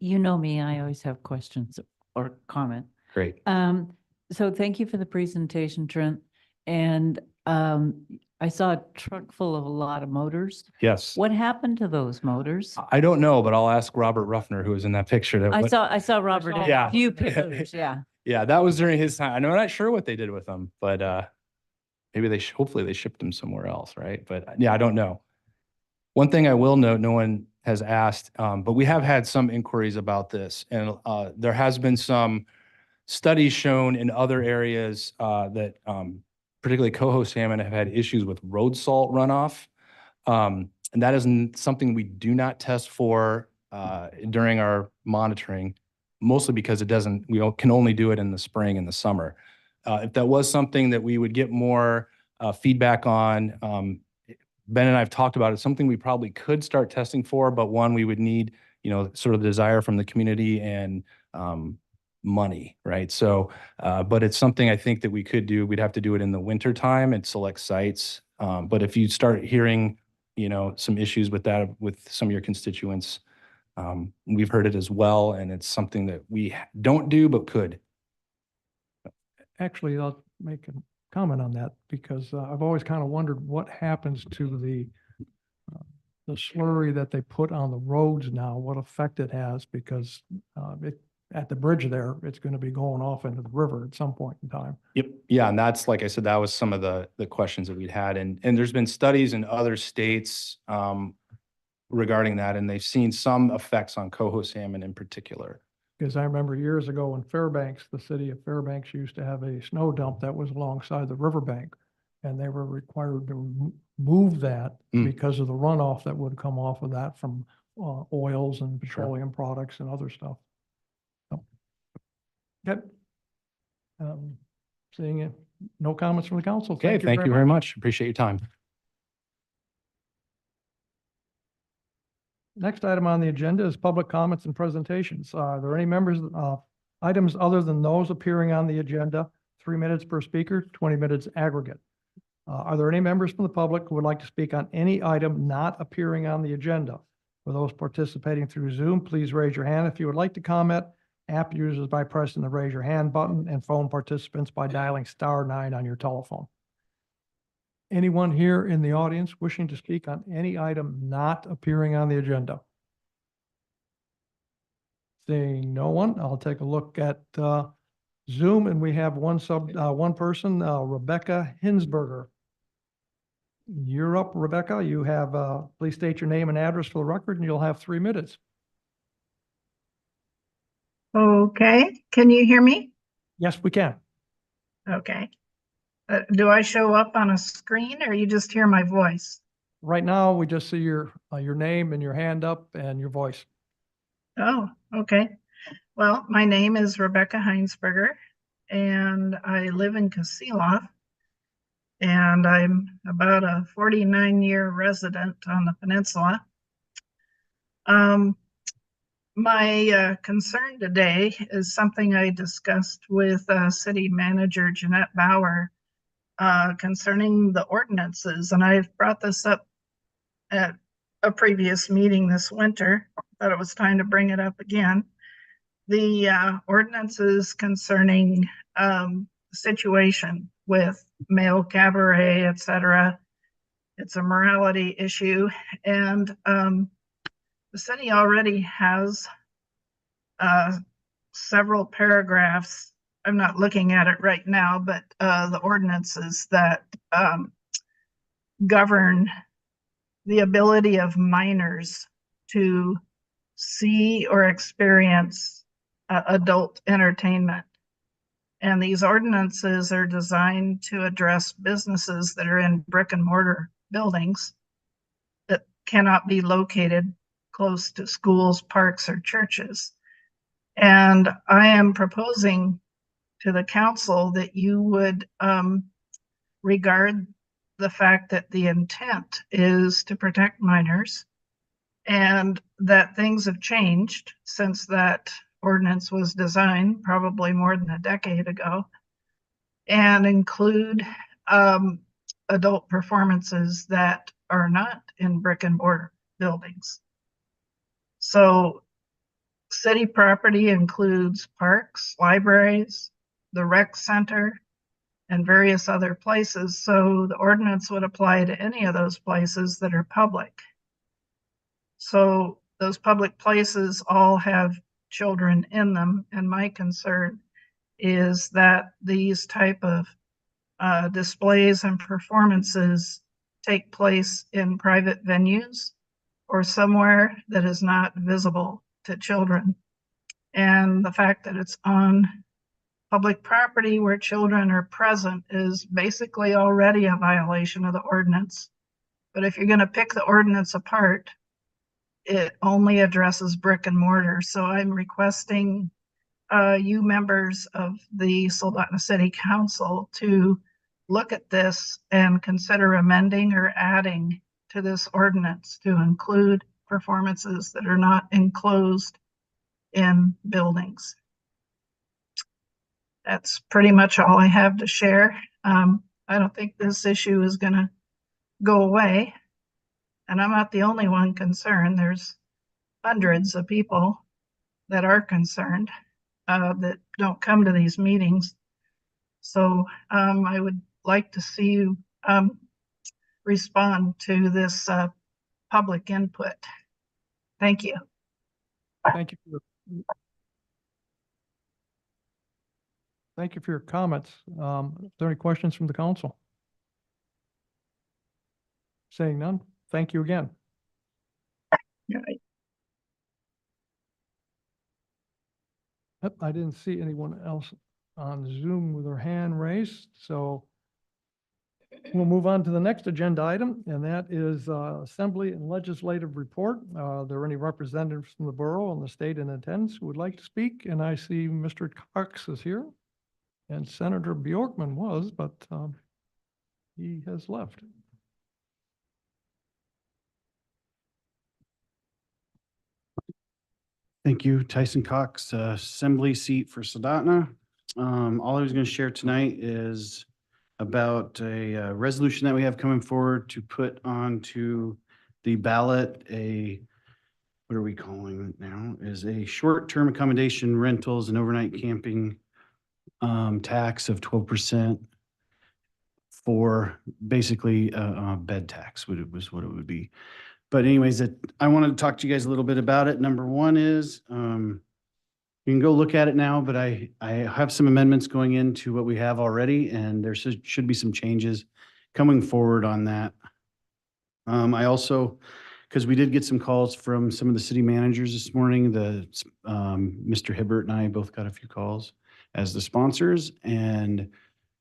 You know me, I always have questions or comment. Great. So thank you for the presentation, Trent. And I saw a truck full of a lot of motors. Yes. What happened to those motors? I don't know, but I'll ask Robert Ruffner, who was in that picture. I saw Robert in Yeah. a few pictures, yeah. Yeah, that was during his time. I'm not sure what they did with them, but maybe hopefully they shipped them somewhere else, right? But yeah, I don't know. One thing I will note, no one has asked, but we have had some inquiries about this, and there has been some studies shown in other areas that particularly coho salmon have had issues with road salt runoff. And that is something we do not test for during our monitoring, mostly because we can only do it in the spring and the summer. If that was something that we would get more feedback on, Ben and I have talked about it, something we probably could start testing for, but one, we would need, sort of the desire from the community and money, right? So, but it's something I think that we could do. We'd have to do it in the winter time at select sites. But if you start hearing, some issues with that, with some of your constituents, we've heard it as well. And it's something that we don't do, but could. Actually, I'll make a comment on that because I've always kind of wondered what happens to the slurry that they put on the roads now, what effect it has, because at the bridge there, it's going to be going off into the river at some point in time. Yep. Yeah. And that's, like I said, that was some of the questions that we'd had. And there's been studies in other states regarding that, and they've seen some effects on coho salmon in particular. Because I remember years ago in Fairbanks, the city of Fairbanks used to have a snow dump that was alongside the riverbank. And they were required to move that because of the runoff that would come off of that from oils and petroleum products and other stuff. So, okay. Seeing it, no comments from the council. Okay, thank you very much. Appreciate your time. Next item on the agenda is public comments and presentations. Are there any items other than those appearing on the agenda? 3 minutes per speaker, 20 minutes aggregate. Are there any members from the public who would like to speak on any item not appearing on the agenda? For those participating through Zoom, please raise your hand if you would like to comment. App users by pressing the raise your hand button, and phone participants by dialing *9 on your telephone. Anyone here in the audience wishing to speak on any item not appearing on the agenda? Seeing no one, I'll take a look at Zoom, and we have one person, Rebecca Hinsberger. You're up, Rebecca. You have, please state your name and address for the record, and you'll have 3 minutes. Okay, can you hear me? Yes, we can. Okay. Do I show up on a screen or you just hear my voice? Right now, we just see your name and your hand up and your voice. Oh, okay. Well, my name is Rebecca Heinsberger and I live in Casila. And I'm about a 49-year resident on the peninsula. My concern today is something I discussed with City Manager Jeanette Bauer concerning the ordinances. And I've brought this up at a previous meeting this winter, but it was time to bring it up again. The ordinances concerning situation with male cabaret, etc. It's a morality issue, and the city already has several paragraphs. I'm not looking at it right now, but the ordinances that govern the ability of minors to see or experience adult entertainment. And these ordinances are designed to address businesses that are in brick and mortar buildings that cannot be located close to schools, parks, or churches. And I am proposing to the council that you would regard the fact that the intent is to protect minors and that things have changed since that ordinance was designed, probably more than a decade ago, and include adult performances that are not in brick and mortar buildings. So city property includes parks, libraries, the rec center, and various other places. So the ordinance would apply to any of those places that are public. So those public places all have children in them, and my concern is that these type of displays and performances take place in private venues or somewhere that is not visible to children. And the fact that it's on public property where children are present is basically already a violation of the ordinance. But if you're going to pick the ordinance apart, it only addresses brick and mortar. So I'm requesting you members of the Soldotna City Council to look at this and consider amending or adding to this ordinance to include performances that are not enclosed in buildings. That's pretty much all I have to share. I don't think this issue is going to go away. And I'm not the only one concerned. There's hundreds of people that are concerned that don't come to these meetings. So I would like to see you respond to this public input. Thank you. Thank you. Thank you for your comments. Are there any questions from the council? Saying none, thank you again. Yep, I didn't see anyone else on Zoom with their hand raised, so we'll move on to the next agenda item, and that is Assembly and Legislative Report. Are there any representatives from the borough and the state in attendance who would like to speak? And I see Mr. Cox is here, and Senator Bjorkman was, but he has left. Thank you, Tyson Cox, Assembly seat for Soldotna. All I was going to share tonight is about a resolution that we have coming forward to put onto the ballot what are we calling it now? Is a short-term accommodation rentals and overnight camping tax of 12% for basically a bed tax, was what it would be. But anyways, I wanted to talk to you guys a little bit about it. Number one is You can go look at it now, but I have some amendments going into what we have already, and there should be some changes coming forward on that. I also, because we did get some calls from some of the city managers this morning, Mr. Hibbert and I both got a few calls as the sponsors, and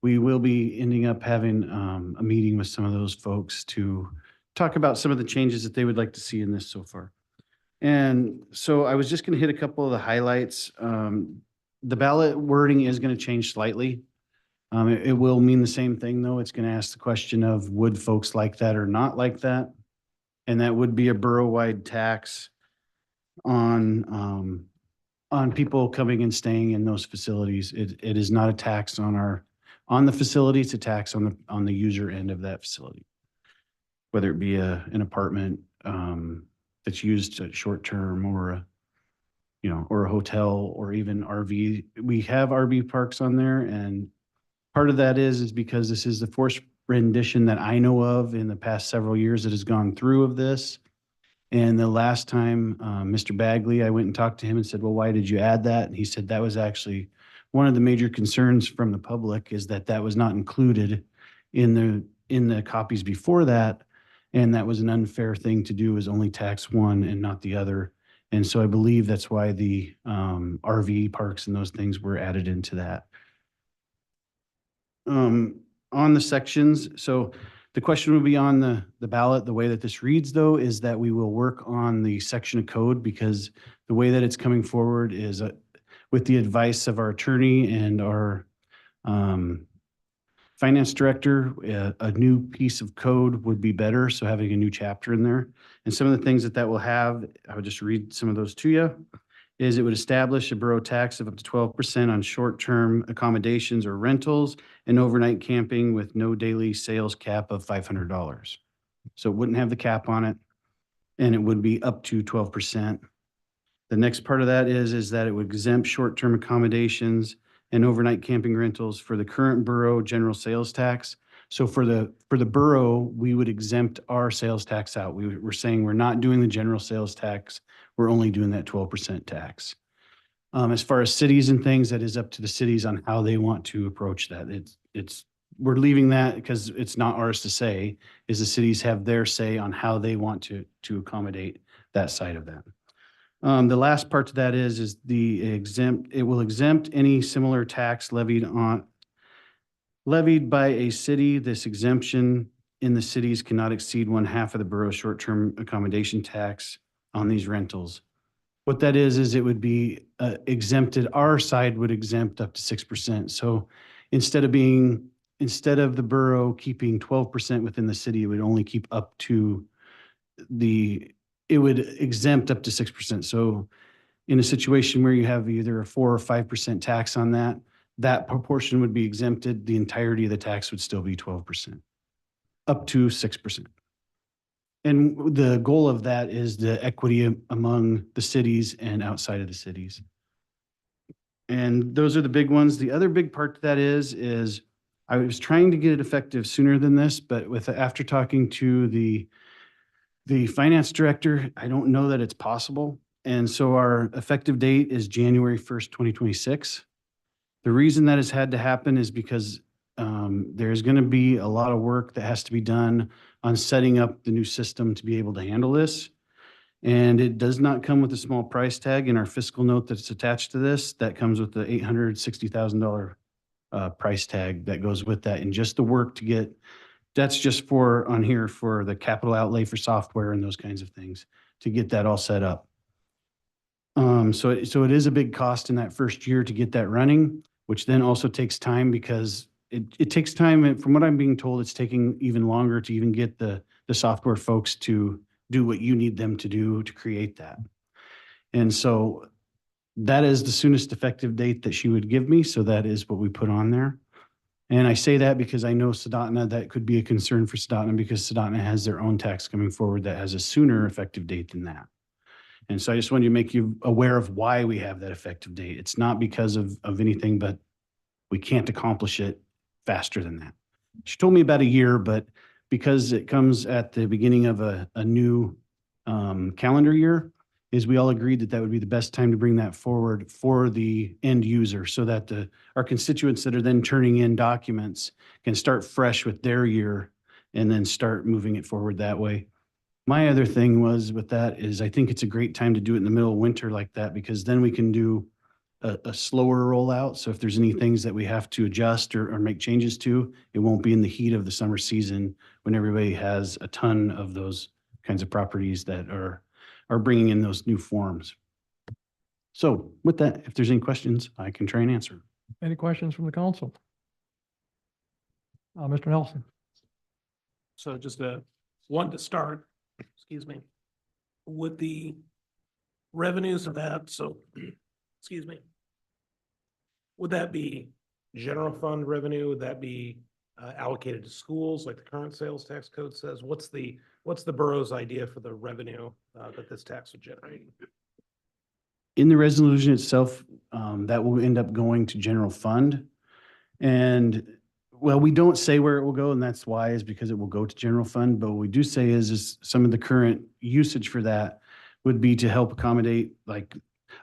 we will be ending up having a meeting with some of those folks to talk about some of the changes that they would like to see in this so far. And so I was just going to hit a couple of the highlights. The ballot wording is going to change slightly. It will mean the same thing, though. It's going to ask the question of would folks like that or not like that? And that would be a borough-wide tax on people coming and staying in those facilities. It is not a tax on the facility, it's a tax on the user end of that facility. Whether it be an apartment that's used short-term or a hotel or even RV. We have RV parks on there, and part of that is because this is the fourth rendition that I know of in the past several years that has gone through of this. And the last time, Mr. Bagley, I went and talked to him and said, well, why did you add that? And he said that was actually one of the major concerns from the public, is that was not included in the copies before that. And that was an unfair thing to do, is only tax one and not the other. And so I believe that's why the RV parks and those things were added into that. On the sections, so the question will be on the ballot. The way that this reads, though, is that we will work on the section of code, because the way that it's coming forward is with the advice of our attorney and our finance director, a new piece of code would be better. So having a new chapter in there, and some of the things that will have, I would just read some of those to you, is it would establish a borough tax of up to 12% on short-term accommodations or rentals and overnight camping with no daily sales cap of $500. So it wouldn't have the cap on it, and it would be up to 12%. The next part of that is that it would exempt short-term accommodations and overnight camping rentals for the current borough general sales tax. So for the borough, we would exempt our sales tax out. We're saying we're not doing the general sales tax. We're only doing that 12% tax. As far as cities and things, that is up to the cities on how they want to approach that. We're leaving that because it's not ours to say, is the cities have their say on how they want to accommodate that side of that. The last part to that is it will exempt any similar tax levied by a city. This exemption in the cities cannot exceed 1/2 of the borough's short-term accommodation tax on these rentals. What that is it would be exempted, our side would exempt up to 6%. So instead of the borough keeping 12% within the city, it would only keep up to it would exempt up to 6%. So in a situation where you have either a 4 or 5% tax on that proportion would be exempted. The entirety of the tax would still be 12%, up to 6%. And the goal of that is the equity among the cities and outside of the cities. And those are the big ones. The other big part to that is I was trying to get it effective sooner than this, but after talking to the finance director, I don't know that it's possible. And so our effective date is January 1st, 2026. The reason that has had to happen is because there's going to be a lot of work that has to be done on setting up the new system to be able to handle this. And it does not come with a small price tag in our fiscal note that's attached to this. That comes with the $860,000 price tag that goes with that. And just the work to get, that's just on here for the capital outlay for software and those kinds of things to get that all set up. So it is a big cost in that first year to get that running, which then also takes time, because it takes time. And from what I'm being told, it's taking even longer to even get the software folks to do what you need them to do to create that. And so that is the soonest effective date that she would give me. So that is what we put on there. And I say that because I know Soldotna, that could be a concern for Soldotna, because Soldotna has their own tax coming forward that has a sooner effective date than that. And so I just wanted to make you aware of why we have that effective date. It's not because of anything, but we can't accomplish it faster than that. She told me about a year, but because it comes at the beginning of a new calendar year, is we all agreed that that would be the best time to bring that forward for the end user so that our constituents that are then turning in documents can start fresh with their year and then start moving it forward that way. My other thing was with that is I think it's a great time to do it in the middle of winter like that, because then we can do a slower rollout. So if there's any things that we have to adjust or make changes to, it won't be in the heat of the summer season when everybody has a ton of those kinds of properties that are bringing in those new forms. So with that, if there's any questions, I can try and answer. Any questions from the council? Mr. Nelson? So just one to start, excuse me, with the revenues of that, so, excuse me. Would that be general fund revenue? Would that be allocated to schools like the current sales tax code says? What's the borough's idea for the revenue that this tax would generate? In the resolution itself, that will end up going to general fund. And well, we don't say where it will go, and that's why is because it will go to general fund. But what we do say is some of the current usage for that would be to help accommodate, like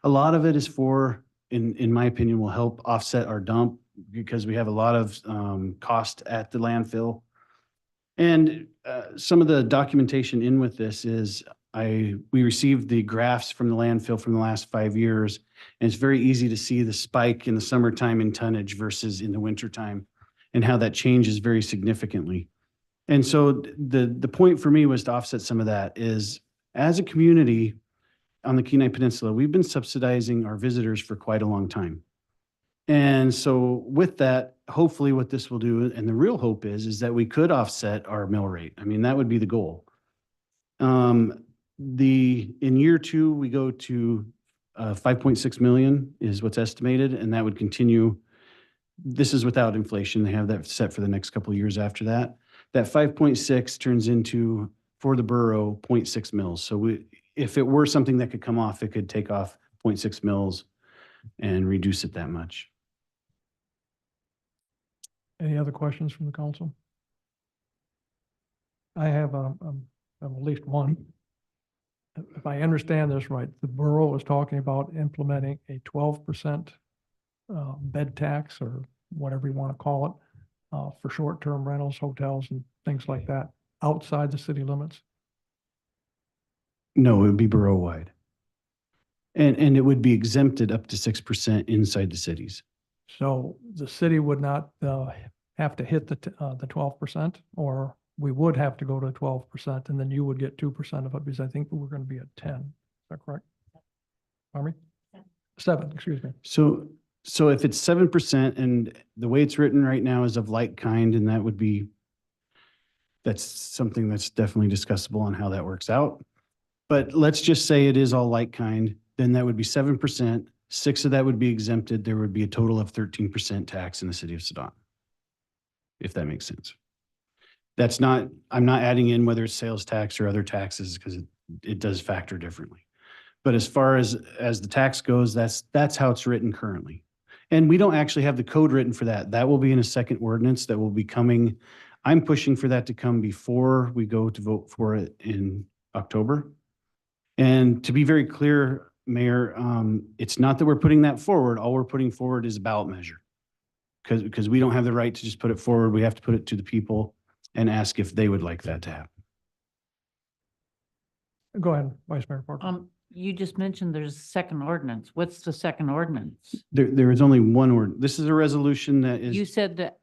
a lot of it is for, in my opinion, will help offset our dump because we have a lot of cost at the landfill. And some of the documentation in with this is we received the graphs from the landfill from the last 5 years, and it's very easy to see the spike in the summertime in tonnage versus in the wintertime, and how that changes very significantly. And so the point for me was to offset some of that is, as a community on the Kenai Peninsula, we've been subsidizing our visitors for quite a long time. And so with that, hopefully what this will do, and the real hope is that we could offset our mill rate. I mean, that would be the goal. In year 2, we go to 5.6 million is what's estimated, and that would continue. This is without inflation. They have that set for the next couple of years after that. That 5.6 turns into, for the borough, 0.6 mils. So if it were something that could come off, it could take off 0.6 mils and reduce it that much. Any other questions from the council? I have at least one. If I understand this right, the borough is talking about implementing a 12% bed tax or whatever you want to call it for short-term rentals, hotels and things like that outside the city limits. No, it would be borough-wide. And it would be exempted up to 6% inside the cities. So the city would not have to hit the 12%, or we would have to go to 12%, and then you would get 2% of it, because I think we're going to be at 10. Is that correct? Pardon me? 7, excuse me. So if it's 7%, and the way it's written right now is of like kind, and that's something that's definitely discussable on how that works out. But let's just say it is all like kind, then that would be 7%. 6 of that would be exempted. There would be a total of 13% tax in the city of Soldotna, if that makes sense. I'm not adding in whether it's sales tax or other taxes, because it does factor differently. But as far as the tax goes, that's how it's written currently. And we don't actually have the code written for that. That will be in a second ordinance that will be coming. I'm pushing for that to come before we go to vote for it in October. And to be very clear, Mayor, it's not that we're putting that forward. All we're putting forward is a ballot measure. Because we don't have the right to just put it forward. We have to put it to the people and ask if they would like that to happen. Go ahead, Vice Mayor Parker. You just mentioned there's a second ordinance. What's the second ordinance? There is only one word. This is a resolution that You is said that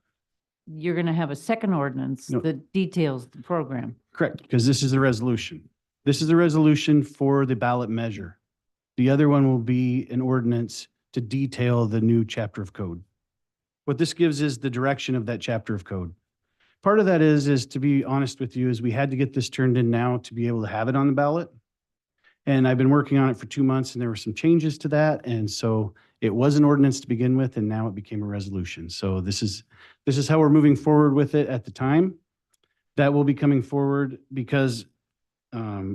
you're going to have a second ordinance No. that details the program. correct, because this is the resolution. This is the resolution for the ballot measure. The other one will be an ordinance to detail the new chapter of code. What this gives is the direction of that chapter of code. Part of that is to be honest with you, is we had to get this turned in now to be able to have it on the ballot. And I've been working on it for 2 months, and there were some changes to that. And so it was an ordinance to begin with, and now it became a resolution. So this is how we're moving forward with it at the time. That will be coming forward because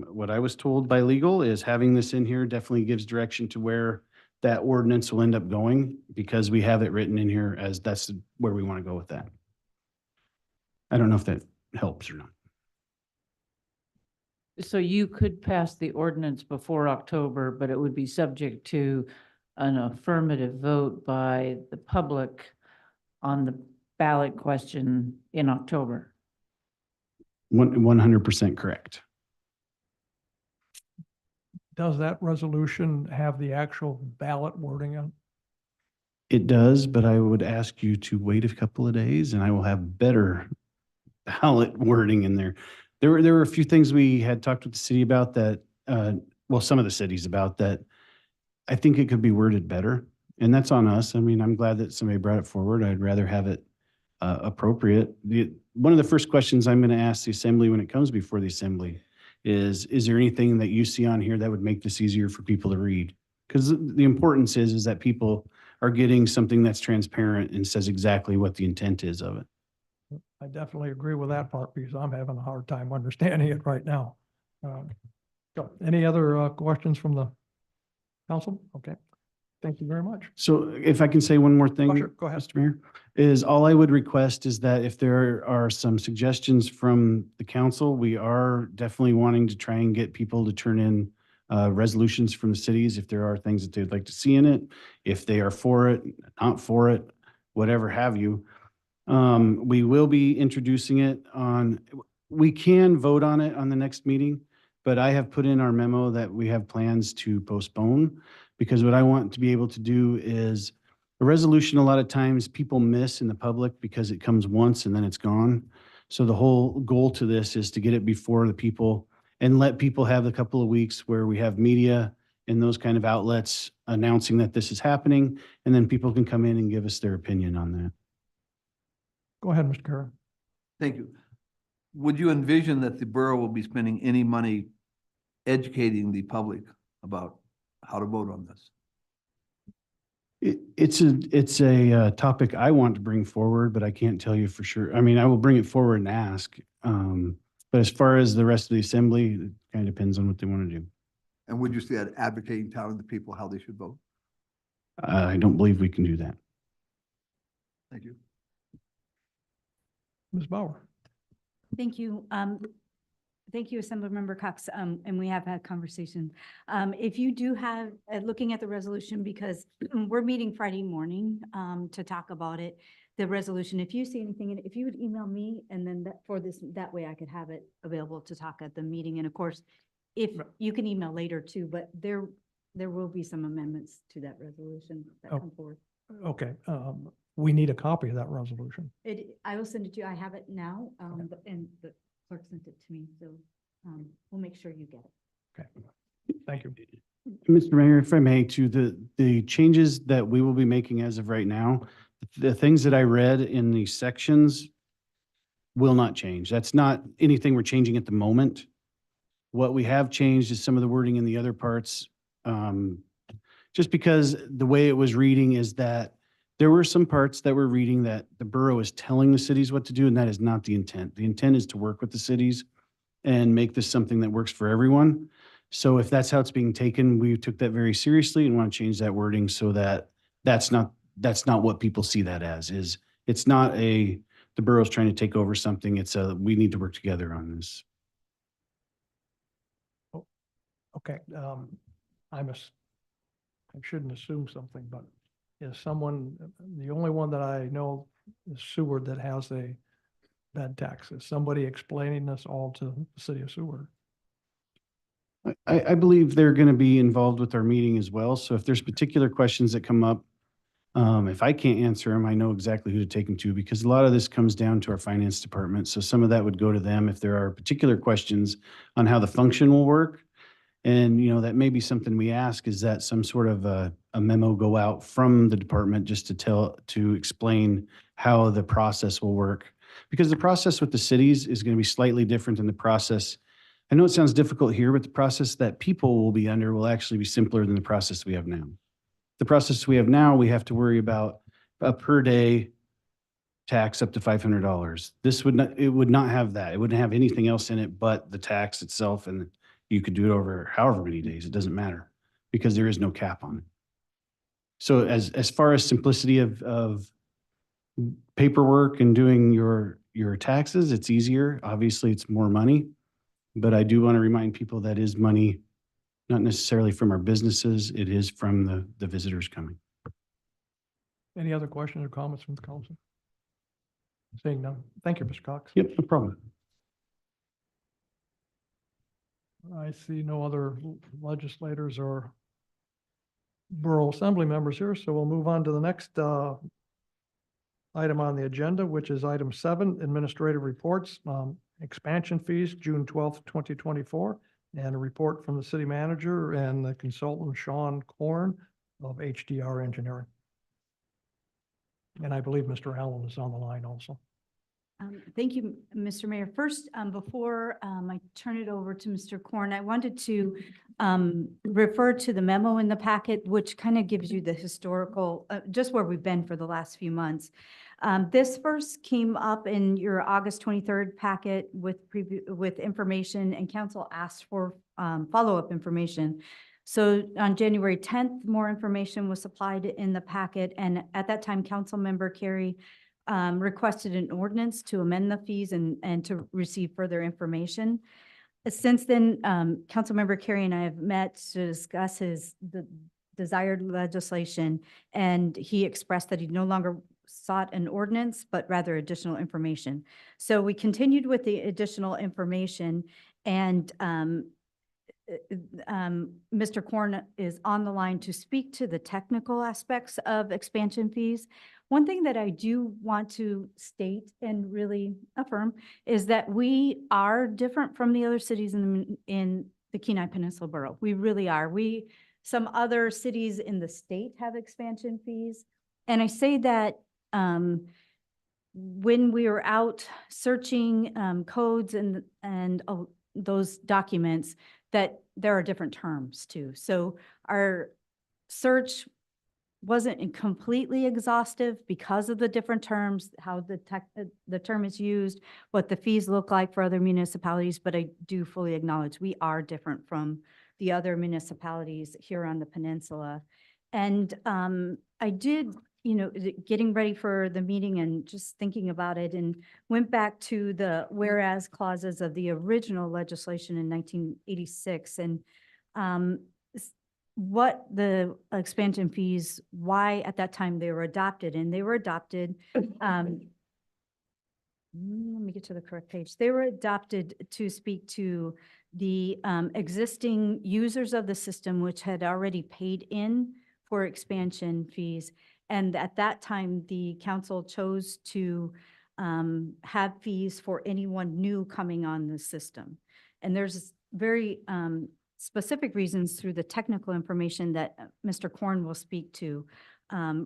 what I was told by legal is having this in here definitely gives direction to where that ordinance will end up going, because we have it written in here as that's where we want to go with that. I don't know if that helps or not. So you could pass the ordinance before October, but it would be subject to an affirmative vote by the public on the ballot question in October. 100% correct. Does that resolution have the actual ballot wording in? It does, but I would ask you to wait a couple of days and I will have better ballot wording in there. There were a few things we had talked with the city about that, well, some of the cities about that. I think it could be worded better, and that's on us. I mean, I'm glad that somebody brought it forward. I'd rather have it appropriate. One of the first questions I'm going to ask the assembly when it comes before the assembly is there anything that you see on here that would make this easier for people to read? Because the importance is that people are getting something that's transparent and says exactly what the intent is of it. I definitely agree with that part because I'm having a hard time understanding it right now. So any other questions from the council? Okay. Thank you very much. So if I can say one more thing, Oh, sure. Go ahead. Mr. Mayor, is all I would request is that if there are some suggestions from the council, we are definitely wanting to try and get people to turn in resolutions from the cities if there are things that they'd like to see in it, if they are for it, not for it, whatever have you. We will be introducing it we can vote on it on the next meeting, but I have put in our memo that we have plans to postpone because what I want to be able to do is a resolution, a lot of times people miss in the public because it comes once and then it's gone. So the whole goal to this is to get it before the people and let people have a couple of weeks where we have media and those kind of outlets announcing that this is happening, and then people can come in and give us their opinion on that. Go ahead, Mr. Karen. Thank you. Would you envision that the borough will be spending any money educating the public about how to vote on this? It's a topic I want to bring forward, but I can't tell you for sure. I mean, I will bring it forward and ask. But as far as the rest of the assembly, it kind of depends on what they want to do. And would you see that advocating, telling the people how they should vote? I don't believe we can do that. Thank you. Ms. Bauer. Thank you. Thank you, Assemblymember Cox. And we have had conversation. If you do have, looking at the resolution, because we're meeting Friday morning to talk about it, the resolution, if you see anything, if you would email me and then that way I could have it available to talk at the meeting. And of course, if you can email later too, but there will be some amendments to that resolution that come forward. Okay. We need a copy of that resolution. I will send it to you. I have it now, and the clerk sent it to me, so we'll make sure you get it. Okay. Thank you. Mr. Mayor, if I may, to the changes that we will be making as of right now, the things that I read in the sections will not change. That's not anything we're changing at the moment. What we have changed is some of the wording in the other parts. Just because the way it was reading is that there were some parts that were reading that the borough is telling the cities what to do, and that is not the intent. The intent is to work with the cities and make this something that works for everyone. So if that's how it's being taken, we took that very seriously and want to change that wording so that that's not what people see that as. It's not the borough's trying to take over something. It's we need to work together on this. Okay. I shouldn't assume something, but is someone, the only one that I know is Seward that has a bed tax? Is somebody explaining this all to the city of Seward? I believe they're going to be involved with our meeting as well. So if there's particular questions that come up, if I can't answer them, I know exactly who to take them to, because a lot of this comes down to our finance department. So some of that would go to them if there are particular questions on how the function will work. And, that may be something we ask, is that some sort of a memo go out from the department just to explain how the process will work. Because the process with the cities is going to be slightly different than the process. I know it sounds difficult here, but the process that people will be under will actually be simpler than the process we have now. The process we have now, we have to worry about a per day tax up to $500. It would not have that. It wouldn't have anything else in it but the tax itself, and you could do it over however many days. It doesn't matter because there is no cap on it. So as far as simplicity of paperwork and doing your taxes, it's easier. Obviously, it's more money, But I do want to remind people that is money, not necessarily from our businesses. It is from the visitors coming. Any other questions or comments from the council? Seeing none. Thank you, Mr. Cox. Yep, no problem. I see no other legislators or Borough Assembly members here, so we'll move on to the next item on the agenda, which is item 7, administrative reports, expansion fees, June 12th, 2024, and a report from the city manager and the consultant Sean Korn of HDR Engineering. And I believe Mr. Allen is on the line also. Thank you, Mr. Mayor. First, before I turn it over to Mr. Korn, I wanted to refer to the memo in the packet, which kind of gives you the historical, just where we've been for the last few months. This first came up in your August 23rd packet with information, and council asked for follow-up information. So on January 10th, more information was supplied in the packet, and at that time, Councilmember Carey requested an ordinance to amend the fees and to receive further information. Since then, Councilmember Carey and I have met to discuss the desired legislation, and he expressed that he no longer sought an ordinance, but rather additional information. So we continued with the additional information, and Mr. Korn is on the line to speak to the technical aspects of expansion fees. One thing that I do want to state and really affirm is that we are different from the other cities in the Kenai Peninsula Borough. We really are. Some other cities in the state have expansion fees. And I say that when we were out searching codes and those documents, that there are different terms too. So our search wasn't completely exhaustive because of the different terms, how the term is used, what the fees look like for other municipalities, but I do fully acknowledge we are different from the other municipalities here on the peninsula. And I did, getting ready for the meeting and just thinking about it, and went back to the whereas clauses of the original legislation in 1986, and what the expansion fees, why at that time they were adopted. And they were adopted, let me get to the correct page. They were adopted to speak to the existing users of the system, which had already paid in for expansion fees. And at that time, the council chose to have fees for anyone new coming on the system. And there's very specific reasons through the technical information that Mr. Korn will speak to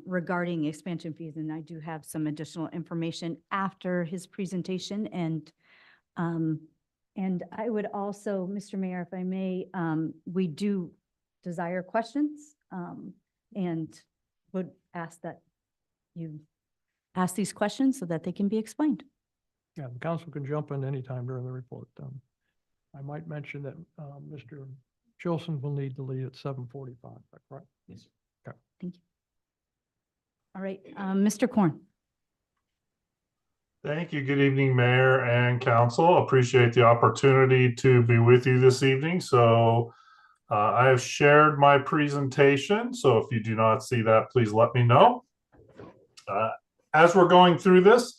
regarding expansion fees. And I do have some additional information after his presentation. And I would also, Mr. Mayor, if I may, we do desire questions and would ask that you ask these questions so that they can be explained. Yeah, the council can jump in anytime during the report. I might mention that Mr. Chilson will need to leave at 7:45, is that correct? Yes. Okay. Thank you. All right, Mr. Korn. Thank you. Good evening, Mayor and Council. Appreciate the opportunity to be with you this evening. So I have shared my presentation. So if you do not see that, please let me know. As we're going through this,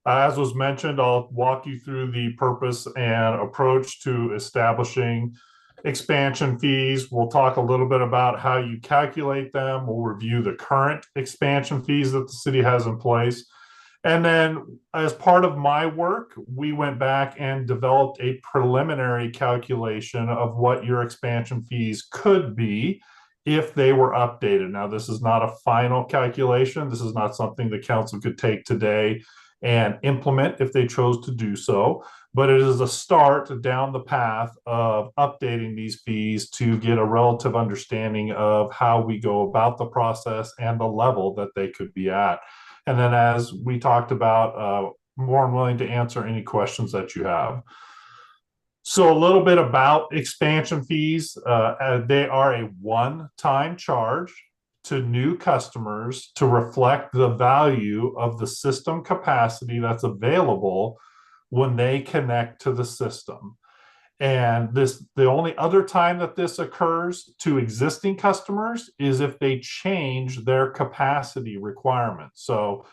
as was mentioned, I'll walk you through the purpose and approach to establishing expansion fees. We'll talk a little bit about how you calculate them. We'll review the current expansion fees that the city has in place. And then as part of my work, we went back and developed a preliminary calculation of what your expansion fees could be if they were updated. Now, this is not a final calculation. This is not something the council could take today and implement if they chose to do so, but it is a start down the path of updating these fees to get a relative understanding of how we go about the process and the level that they could be at. And then as we talked about, more than willing to answer any questions that you have. So a little bit about expansion fees. They are a one-time charge to new customers to reflect the value of the system capacity that's available when they connect to the system. And the only other time that this occurs to existing customers is if they change their capacity requirements. So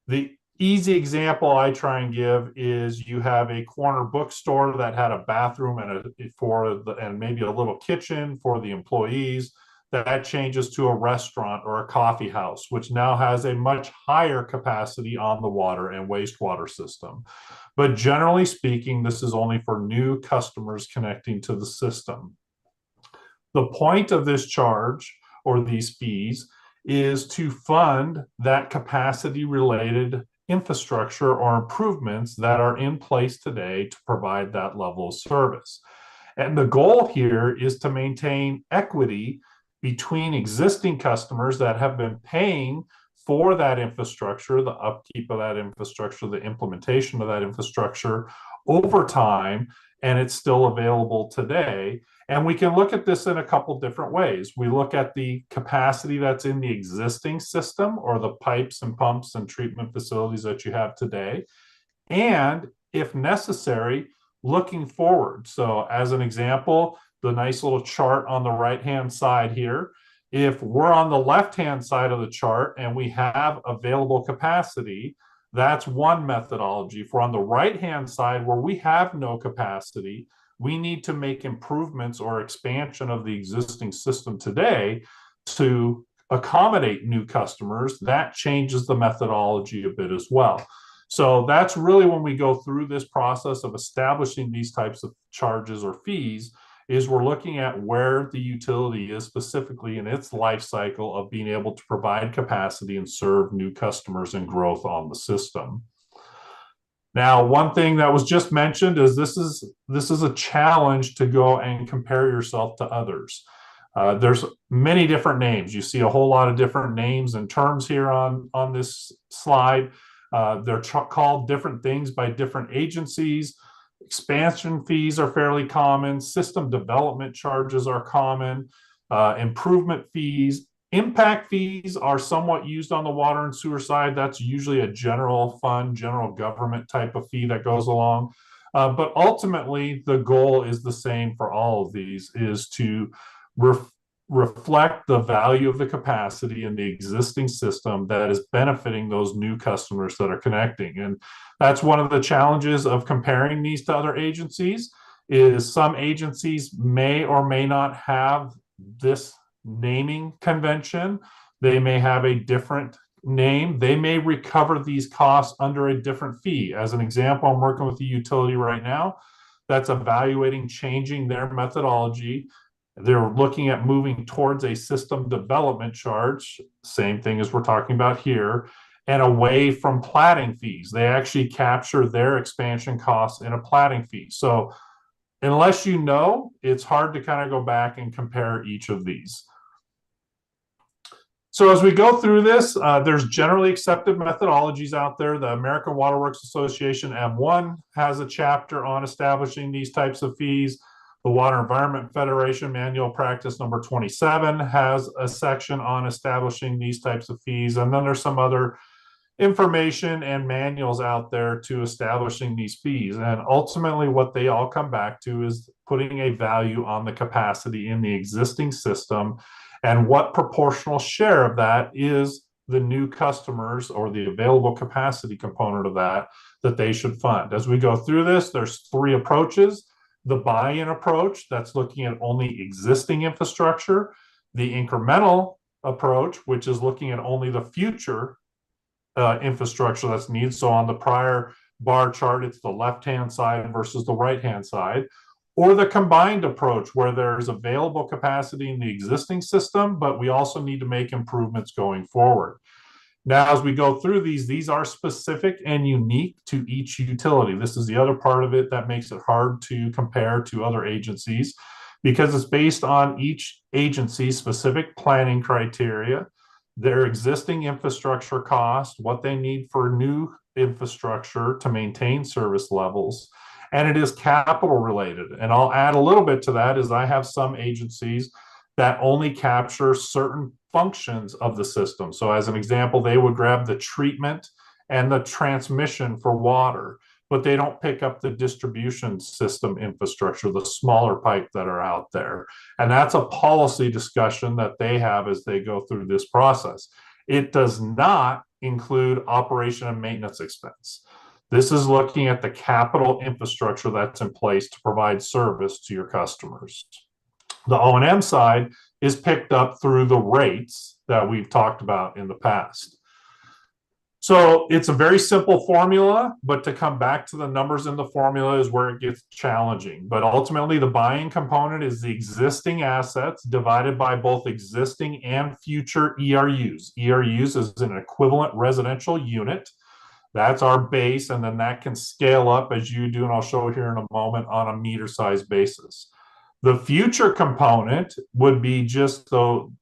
the easy example I try and give is you have a corner bookstore that had a bathroom and maybe a little kitchen for the employees. That changes to a restaurant or a coffee house, which now has a much higher capacity on the water and wastewater system. But generally speaking, this is only for new customers connecting to the system. The point of this charge or these fees is to fund that capacity related infrastructure or improvements that are in place today to provide that level of service. And the goal here is to maintain equity between existing customers that have been paying for that infrastructure, the upkeep of that infrastructure, the implementation of that infrastructure over time, and it's still available today. And we can look at this in a couple different ways. We look at the capacity that's in the existing system or the pipes and pumps and treatment facilities that you have today. And if necessary, looking forward. So as an example, the nice little chart on the right-hand side here, if we're on the left-hand side of the chart and we have available capacity, that's one methodology. If we're on the right-hand side where we have no capacity, we need to make improvements or expansion of the existing system today to accommodate new customers. That changes the methodology a bit as well. So that's really when we go through this process of establishing these types of charges or fees, is we're looking at where the utility is specifically in its life cycle of being able to provide capacity and serve new customers and growth on the system. Now, one thing that was just mentioned is this is a challenge to go and compare yourself to others. There's many different names. You see a whole lot of different names and terms here on this slide. They're called different things by different agencies. Expansion fees are fairly common. System development charges are common. Improvement fees. Impact fees are somewhat used on the water and sewer side. That's usually a general fund, general government type of fee that goes along. But ultimately, the goal is the same for all of these, is to reflect the value of the capacity in the existing system that is benefiting those new customers that are connecting. And that's one of the challenges of comparing these to other agencies, is some agencies may or may not have this naming convention. They may have a different name. They may recover these costs under a different fee. As an example, I'm working with the utility right now that's evaluating changing their methodology. They're looking at moving towards a system development charge, same thing as we're talking about here, and away from platting fees. They actually capture their expansion costs in a platting fee. So unless you know, it's hard to kind of go back and compare each of these. So as we go through this, there's generally accepted methodologies out there. The American Water Works Association, M1, has a chapter on establishing these types of fees. The Water Environment Federation Manual Practice number 27 has a section on establishing these types of fees. And then there's some other information and manuals out there to establishing these fees. And ultimately what they all come back to is putting a value on the capacity in the existing system, and what proportional share of that is the new customers or the available capacity component of that they should fund. As we go through this, there's three approaches. The buy-in approach, that's looking at only existing infrastructure. The incremental approach, which is looking at only the future infrastructure that's needed. So on the prior bar chart, it's the left-hand side versus the right-hand side. Or the combined approach, where there's available capacity in the existing system, but we also need to make improvements going forward. Now, as we go through these are specific and unique to each utility. This is the other part of it that makes it hard to compare to other agencies, because it's based on each agency's specific planning criteria, their existing infrastructure cost, what they need for new infrastructure to maintain service levels, and it is capital related. And I'll add a little bit to that, is I have some agencies that only capture certain functions of the system. So as an example, they would grab the treatment and the transmission for water, but they don't pick up the distribution system infrastructure, the smaller pipe that are out there. And that's a policy discussion that they have as they go through this process. It does not include operation and maintenance expense. This is looking at the capital infrastructure that's in place to provide service to your customers. The O&M side is picked up through the rates that we've talked about in the past. So it's a very simple formula, but to come back to the numbers in the formula is where it gets challenging. But ultimately, the buying component is the existing assets divided by both existing and future ERUs. ERUs is an equivalent residential unit. That's our base, and then that can scale up as you do, and I'll show it here in a moment, on a meter size basis. The future component would be just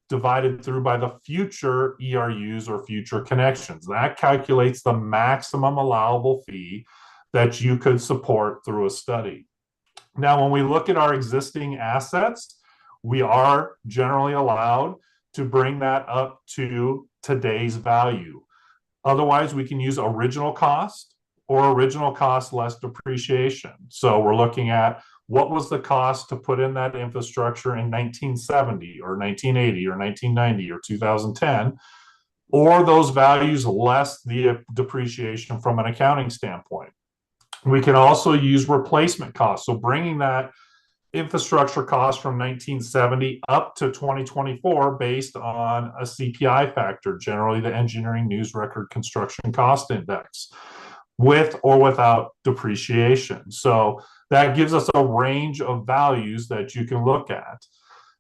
divided through by the future ERUs or future connections. That calculates the maximum allowable fee that you could support through a study. Now, when we look at our existing assets, we are generally allowed to bring that up to today's value. Otherwise, we can use original cost or original cost less depreciation. So we're looking at what was the cost to put in that infrastructure in 1970 or 1980 or 1990 or 2010, or those values less the depreciation from an accounting standpoint. We can also use replacement costs. So bringing that infrastructure cost from 1970 up to 2024 based on a CPI factor, generally the Engineering News Record Construction Cost Index, with or without depreciation. So that gives us a range of values that you can look at.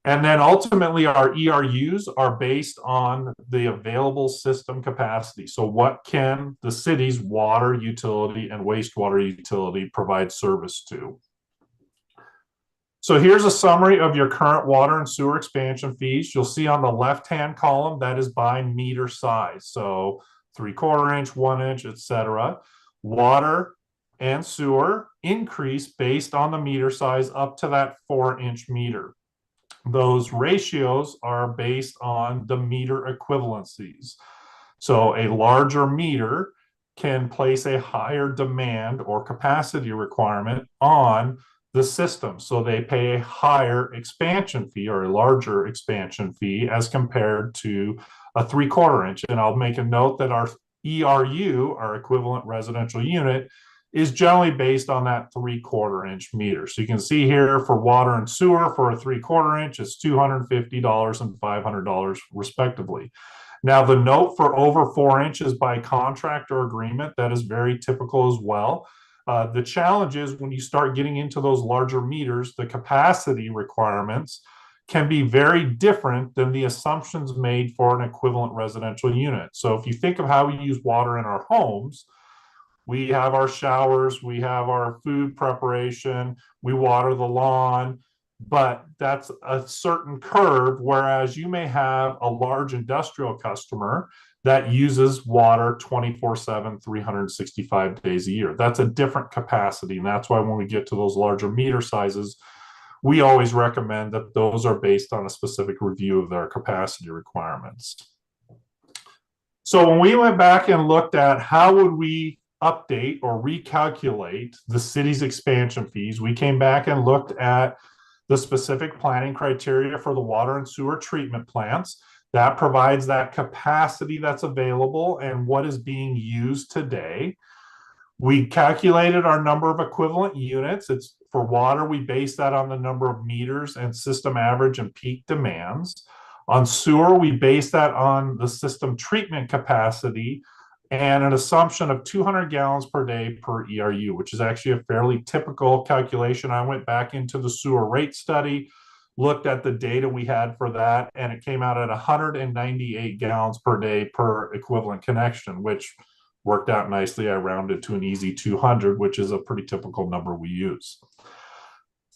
And then ultimately our ERUs are based on the available system capacity. So what can the city's water utility and wastewater utility provide service to? So here's a summary of your current water and sewer expansion fees. You'll see on the left-hand column that is by meter size. So 3/4 inch, 1 inch, etc. Water and sewer increase based on the meter size up to that 4-inch meter. Those ratios are based on the meter equivalencies. So a larger meter can place a higher demand or capacity requirement on the system. So they pay a higher expansion fee or a larger expansion fee as compared to a 3/4 inch. And I'll make a note that our ERU, our equivalent residential unit, is generally based on that 3/4 inch meter. So you can see here for water and sewer for a 3/4 inch, it's $250 and $500 respectively. Now the note for over 4 inches by contract or agreement, that is very typical as well. The challenge is when you start getting into those larger meters, the capacity requirements can be very different than the assumptions made for an equivalent residential unit. So if you think of how we use water in our homes, we have our showers, we have our food preparation, we water the lawn, but that's a certain curve, whereas you may have a large industrial customer that uses water 24/7, 365 days a year. That's a different capacity, and that's why when we get to those larger meter sizes, we always recommend that those are based on a specific review of their capacity requirements. So when we went back and looked at how would we update or recalculate the city's expansion fees, we came back and looked at the specific planning criteria for the water and sewer treatment plants. That provides that capacity that's available and what is being used today. We calculated our number of equivalent units. It's for water, we base that on the number of meters and system average and peak demands. On sewer, we base that on the system treatment capacity and an assumption of 200 gallons per day per ERU, which is actually a fairly typical calculation. I went back into the sewer rate study, looked at the data we had for that, and it came out at 198 gallons per day per equivalent connection, which worked out nicely. I rounded to an easy 200, which is a pretty typical number we use.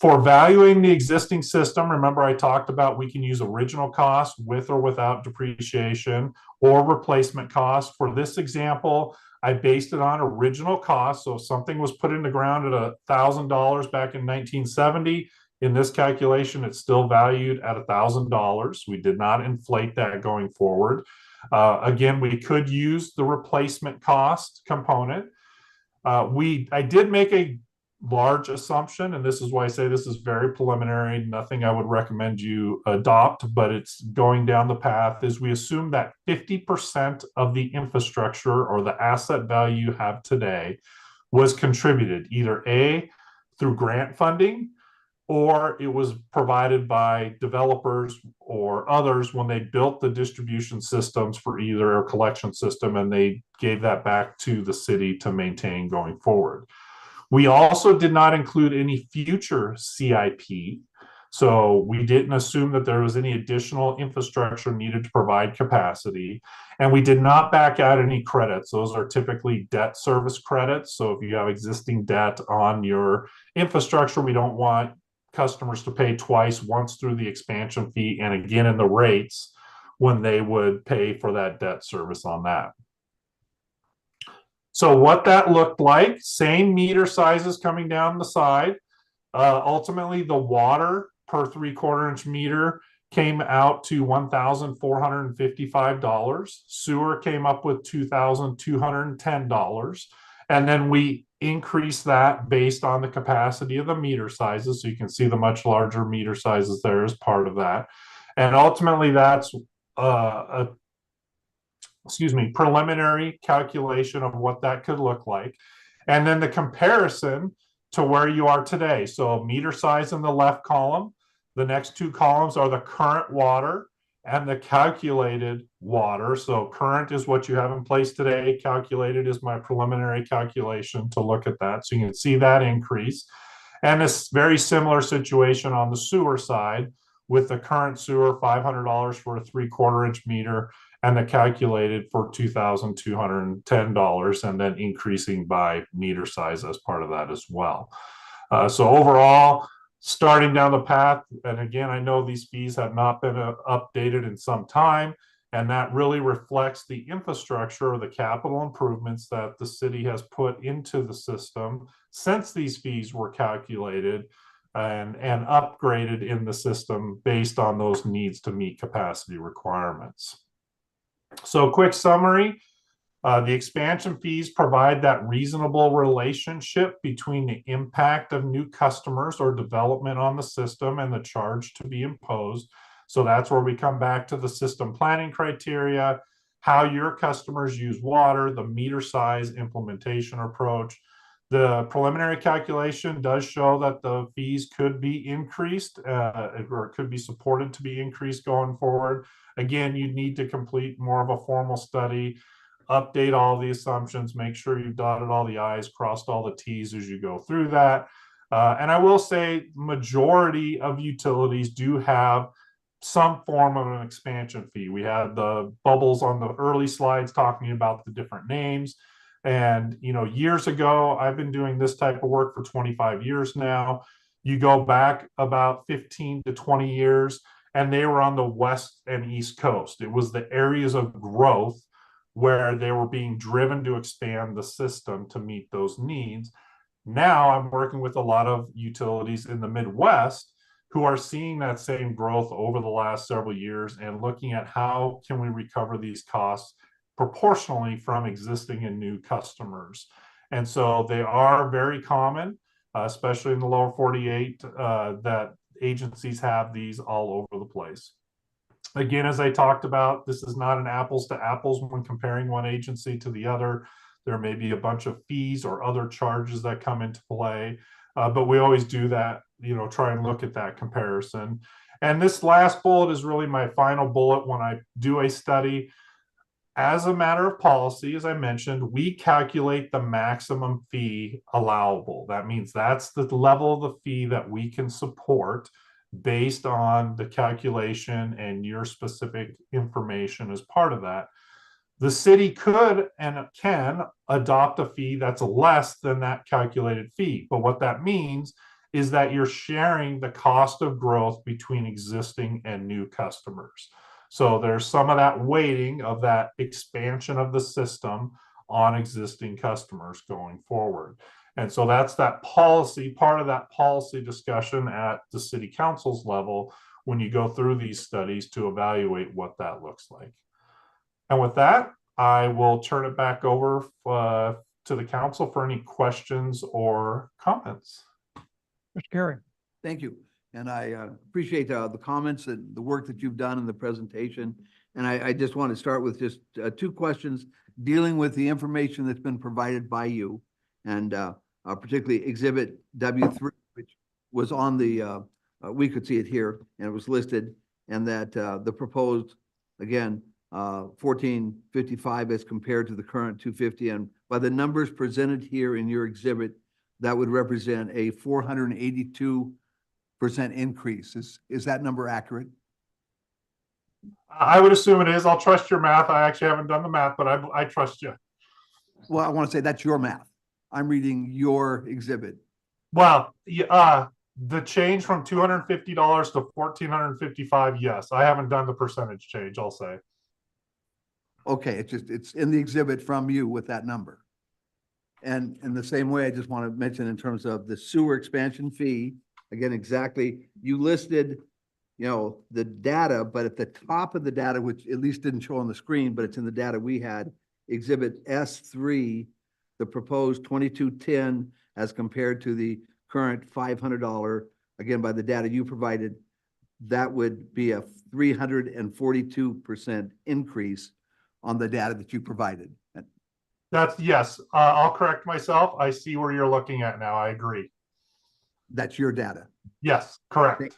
For valuing the existing system, remember I talked about we can use original cost with or without depreciation or replacement cost. For this example, I based it on original cost. So if something was put in the ground at $1,000 back in 1970, in this calculation, it's still valued at $1,000. We did not inflate that going forward. Again, we could use the replacement cost component. I did make a large assumption, and this is why I say this is very preliminary, nothing I would recommend you adopt, but it's going down the path, is we assume that 50% of the infrastructure or the asset value you have today was contributed either A, through grant funding, or it was provided by developers or others when they built the distribution systems for either a collection system, and they gave that back to the city to maintain going forward. We also did not include any future CIP. So we didn't assume that there was any additional infrastructure needed to provide capacity. And we did not back out any credits. Those are typically debt service credits. So if you have existing debt on your infrastructure, we don't want customers to pay twice, once through the expansion fee and again in the rates when they would pay for that debt service on that. So what that looked like, same meter sizes coming down the side. Ultimately, the water per 3/4 inch meter came out to $1,455. Sewer came up with $2,210. And then we increased that based on the capacity of the meter sizes. So you can see the much larger meter sizes there as part of that. And ultimately, that's preliminary calculation of what that could look like. And then the comparison to where you are today. So meter size in the left column, the next two columns are the current water and the calculated water. So current is what you have in place today. Calculated is my preliminary calculation to look at that. So you can see that increase. And this very similar situation on the sewer side with the current sewer, $500 for a 3/4 inch meter, and the calculated for $2,210, and then increasing by meter size as part of that as well. So overall, starting down the path, and again, I know these fees have not been updated in some time, and that really reflects the infrastructure or the capital improvements that the city has put into the system since these fees were calculated and upgraded in the system based on those needs to meet capacity requirements. So quick summary, the expansion fees provide that reasonable relationship between the impact of new customers or development on the system and the charge to be imposed. So that's where we come back to the system planning criteria, how your customers use water, the meter size implementation approach. The preliminary calculation does show that the fees could be increased or could be supported to be increased going forward. Again, you need to complete more of a formal study, update all the assumptions, make sure you've dotted all the I's, crossed all the T's as you go through that. And I will say majority of utilities do have some form of an expansion fee. We had the bubbles on the early slides talking about the different names. And, you know, years ago, I've been doing this type of work for 25 years now. You go back about 15 to 20 years, and they were on the West and East Coast. It was the areas of growth where they were being driven to expand the system to meet those needs. Now I'm working with a lot of utilities in the Midwest who are seeing that same growth over the last several years and looking at how can we recover these costs proportionally from existing and new customers. And so they are very common, especially in the lower 48, that agencies have these all over the place. Again, as I talked about, this is not an apples to apples when comparing one agency to the other. There may be a bunch of fees or other charges that come into play, but we always do that, you know, try and look at that comparison. And this last bullet is really my final bullet when I do a study. As a matter of policy, as I mentioned, we calculate the maximum fee allowable. That means that's the level of the fee that we can support based on the calculation and your specific information as part of that. The city could and can adopt a fee that's less than that calculated fee. But what that means is that you're sharing the cost of growth between existing and new customers. So there's some of that weighting of that expansion of the system on existing customers going forward. And so that's that policy, part of that policy discussion at the city council's level when you go through these studies to evaluate what that looks like. And with that, I will turn it back over to the council for any questions or comments. Mr. Carey. Thank you. And I appreciate the comments and the work that you've done in the presentation. And I just want to start with just two questions dealing with the information that's been provided by you. And particularly Exhibit W3, which was on the, we could see it here and it was listed. And that the proposed, again, 1455 as compared to the current 250. And by the numbers presented here in your exhibit, that would represent a 482% increase. Is that number accurate? I would assume it is. I'll trust your math. I actually haven't done the math, but I trust you. Well, I want to say that's your math. I'm reading your exhibit. Well, the change from $250 to $1,455, yes. I haven't done the percentage change, I'll say. Okay, it's in the exhibit from you with that number. And in the same way, I just want to mention in terms of the sewer expansion fee, again, exactly, you listed, you know, the data, but at the top of the data, which at least didn't show on the screen, but it's in the data we had, Exhibit S3, the proposed 2210 as compared to the current $500, again, by the data you provided, that would be a 342% increase on the data that you provided. That's yes. I'll correct myself. I see where you're looking at now. I agree. That's your data. Yes, correct.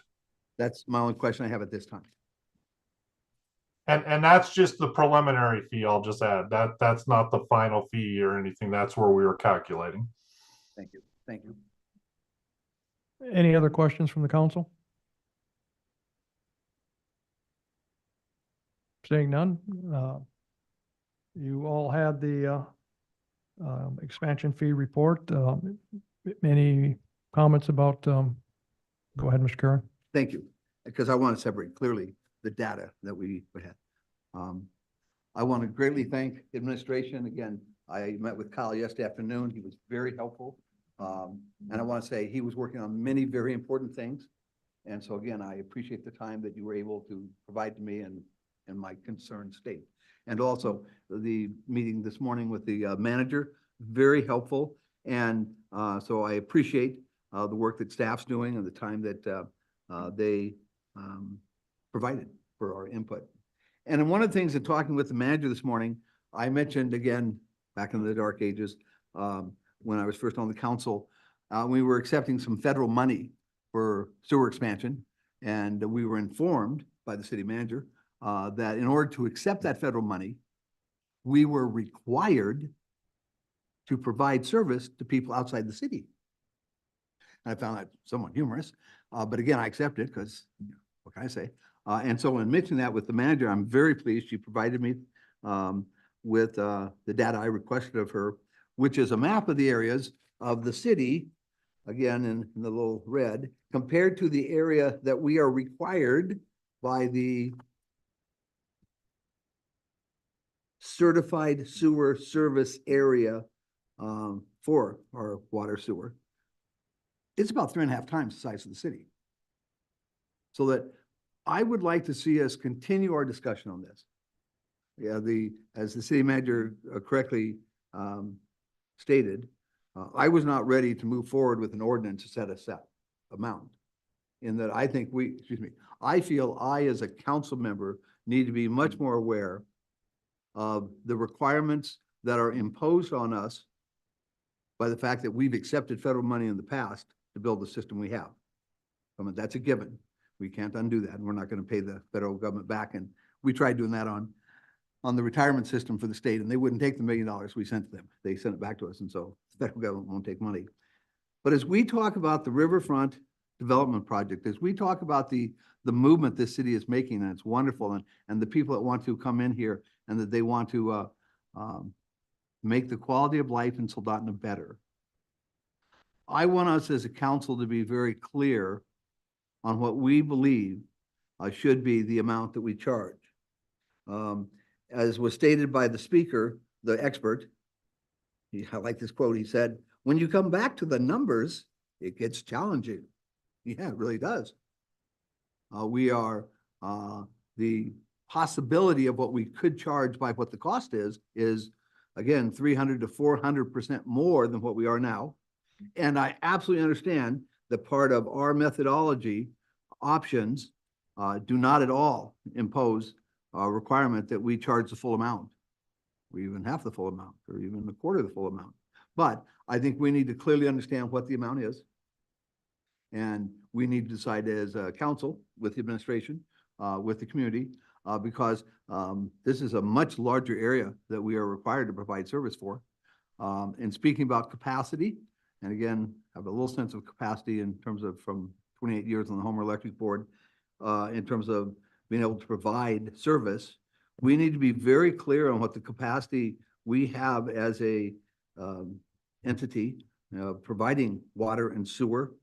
That's my only question I have at this time. And that's just the preliminary fee. I'll just add that's not the final fee or anything. That's where we were calculating. Thank you. Thank you. Any other questions from the council? Seeing none, you all had the expansion fee report. Any comments about, go ahead, Mr. Curran. Thank you. Because I want to separate clearly the data that we had. I want to greatly thank administration. Again, I met with Kyle yesterday afternoon. He was very helpful. And I want to say he was working on many very important things. And so again, I appreciate the time that you were able to provide to me and my concerned state. And also the meeting this morning with the manager, very helpful. And so I appreciate the work that staff's doing and the time that they provided for our input. And one of the things in talking with the manager this morning, I mentioned again, back in the dark ages, when I was first on the council, we were accepting some federal money for sewer expansion. And we were informed by the city manager that in order to accept that federal money, we were required to provide service to people outside the city. And I found that somewhat humorous, but again, I accept it because what can I say? And so in mentioning that with the manager, I'm very pleased she provided me with the data I requested of her, which is a map of the areas of the city, again, in the little red, compared to the area that we are required by the certified sewer service area for our water sewer. It's about 3.5 times the size of the city. So that I would like to see us continue our discussion on this. Yeah, as the city manager correctly stated, I was not ready to move forward with an ordinance to set a set amount. In that I think I feel I as a council member need to be much more aware of the requirements that are imposed on us by the fact that we've accepted federal money in the past to build the system we have. I mean, that's a given. We can't undo that. And we're not going to pay the federal government back. And we tried doing that on the retirement system for the state, and they wouldn't take the $1 million we sent to them. They sent it back to us. And so the federal government won't take money. But as we talk about the riverfront development project, as we talk about the movement this city is making, and it's wonderful, and the people that want to come in here and that they want to make the quality of life in Soldotna better. I want us as a council to be very clear on what we believe should be the amount that we charge. As was stated by the speaker, the expert, I like this quote, he said, when you come back to the numbers, it gets challenging. Yeah, it really does. We are, the possibility of what we could charge by what the cost is again, 300 to 400% more than what we are now. And I absolutely understand that part of our methodology options do not at all impose a requirement that we charge the full amount, or even half the full amount, or even a quarter of the full amount. But I think we need to clearly understand what the amount is. And we need to decide as a council with the administration, with the community, because this is a much larger area that we are required to provide service for. And speaking about capacity, and again, have a little sense of capacity in terms of from 28 years on the Homer Electric Board, in terms of being able to provide service, we need to be very clear on what the capacity we have as a entity, providing water and sewer,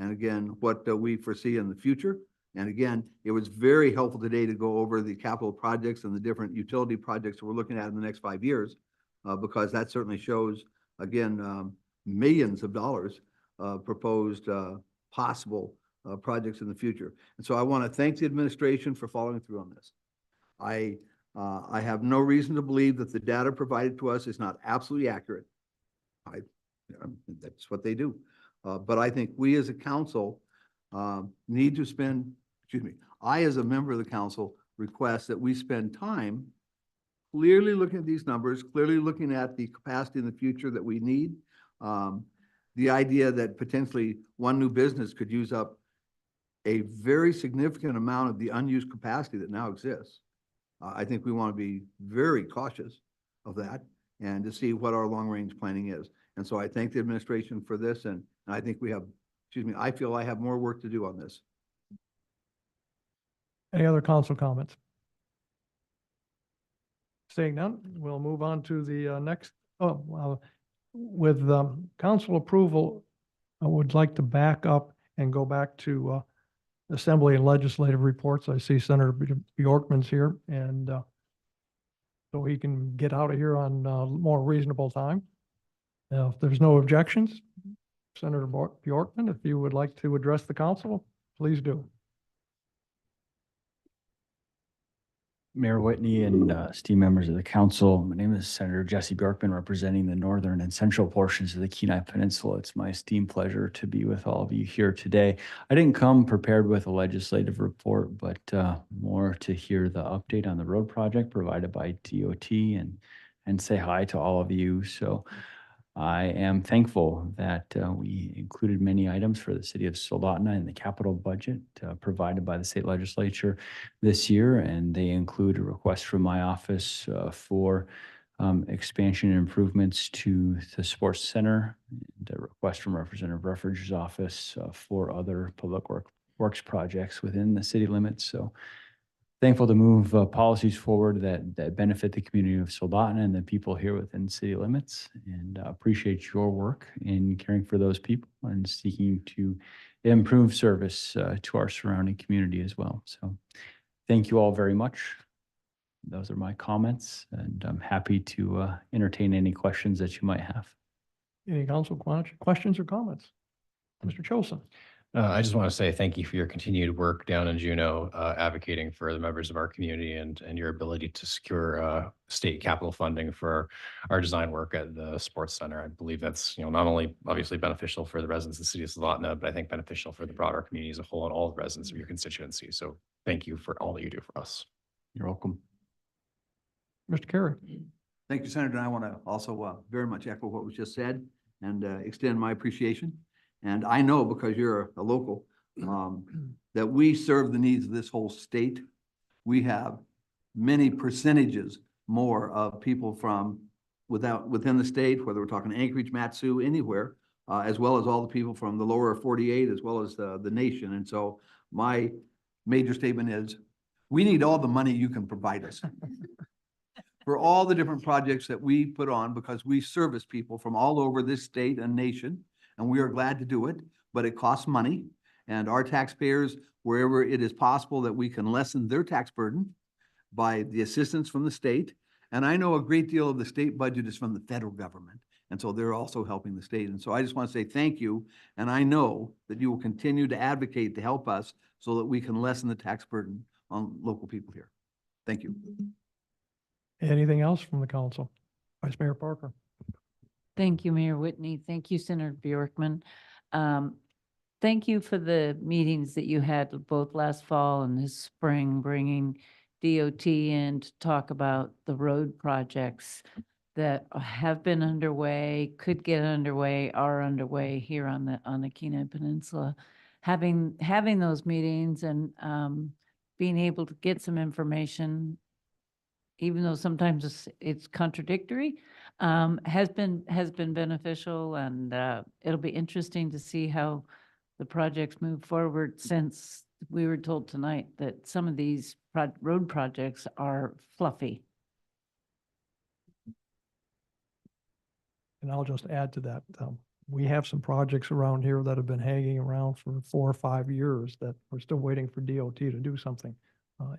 and again, what we foresee in the future. And again, it was very helpful today to go over the capital projects and the different utility projects that we're looking at in the next 5 years, because that certainly shows, again, millions of dollars proposed possible projects in the future. And so I want to thank the administration for following through on this. I have no reason to believe that the data provided to us is not absolutely accurate. That's what they do. But I think we as a council need to spend, I as a member of the council request that we spend time clearly looking at these numbers, clearly looking at the capacity in the future that we need. The idea that potentially one new business could use up a very significant amount of the unused capacity that now exists. I think we want to be very cautious of that and to see what our long-range planning is. And so I thank the administration for this, and I think we have, I feel I have more work to do on this. Any other council comments? Seeing none, we'll move on to the next, with council approval, I would like to back up and go back to Assembly and Legislative reports. I see Senator Bjorkman's here, and so he can get out of here on more reasonable time. Now, if there's no objections, Senator Bjorkman, if you would like to address the council, please do. Mayor Whitney and esteemed members of the council, my name is Senator Jesse Bjorkman, representing the northern and central portions of the Kenai Peninsula. It's my esteemed pleasure to be with all of you here today. I didn't come prepared with a legislative report, but more to hear the update on the road project provided by DOT and say hi to all of you. So I am thankful that we included many items for the city of Soldotna in the capital budget provided by the state legislature this year, and they include a request from my office for expansion and improvements to the sports center, and a request from Representative Ruffordge's office for other public works projects within the city limits. So thankful to move policies forward that benefit the community of Soldotna and the people here within city limits, and appreciate your work in caring for those people and seeking to improve service to our surrounding community as well. So thank you all very much. Those are my comments, and I'm happy to entertain any questions that you might have. Any council questions or comments? Mr. Chosen. I just want to say thank you for your continued work down in Juneau, advocating for the members of our community and your ability to secure state capital funding for our design work at the sports center. I believe that's not only obviously beneficial for the residents of the city of Soldotna, but I think beneficial for the broader community as a whole and all the residents of your constituency. So thank you for all that you do for us. You're welcome. Mr. Carey. Thank you, Senator. And I want to also very much echo what was just said and extend my appreciation. And I know, because you're a local, that we serve the needs of this whole state. We have many percentages more of people from within the state, whether we're talking Anchorage, Matsu, anywhere, as well as all the people from the lower 48, as well as the nation. And so my major statement is, we need all the money you can provide us for all the different projects that we put on, because we service people from all over this state and nation. And we are glad to do it, but it costs money. And our taxpayers, wherever it is possible that we can lessen their tax burden by the assistance from the state. And I know a great deal of the state budget is from the federal government. And so they're also helping the state. And so I just want to say thank you. And I know that you will continue to advocate to help us so that we can lessen the tax burden on local people here. Thank you. Anything else from the council? Vice Mayor Parker. Thank you, Mayor Whitney. Thank you, Senator Bjorkman. Thank you for the meetings that you had both last fall and this spring, bringing DOT in to talk about the road projects that have been underway, could get underway, are underway here on the Kenai Peninsula. Having those meetings and being able to get some information, even though sometimes it's contradictory, has been beneficial, and it'll be interesting to see how the projects move forward, since we were told tonight that some of these road projects are fluffy. And I'll just add to that. We have some projects around here that have been hanging around for 4 or 5 years that we're still waiting for DOT to do something.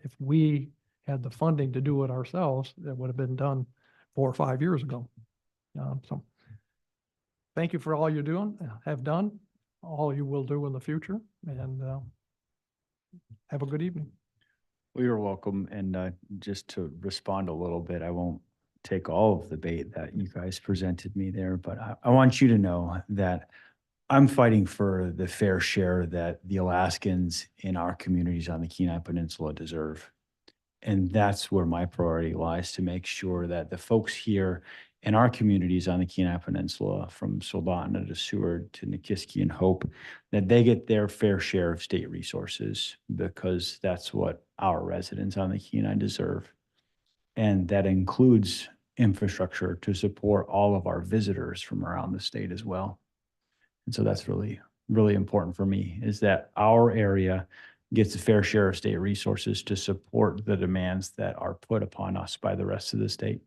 If we had the funding to do it ourselves, that would have been done 4 or 5 years ago. So thank you for all you're doing, have done, all you will do in the future, and have a good evening. Well, you're welcome. And just to respond a little bit, I won't take all of the bait that you guys presented me there, but I want you to know that I'm fighting for the fair share that the Alaskans in our communities on the Kenai Peninsula deserve. And that's where my priority lies, to make sure that the folks here in our communities on the Kenai Peninsula, from Soldotna to Seward to Nikiski and Hope, that they get their fair share of state resources, because that's what our residents on the Kenai deserve. And that includes infrastructure to support all of our visitors from around the state as well. And so that's really, really important for me, is that our area gets a fair share of state resources to support the demands that are put upon us by the rest of the state.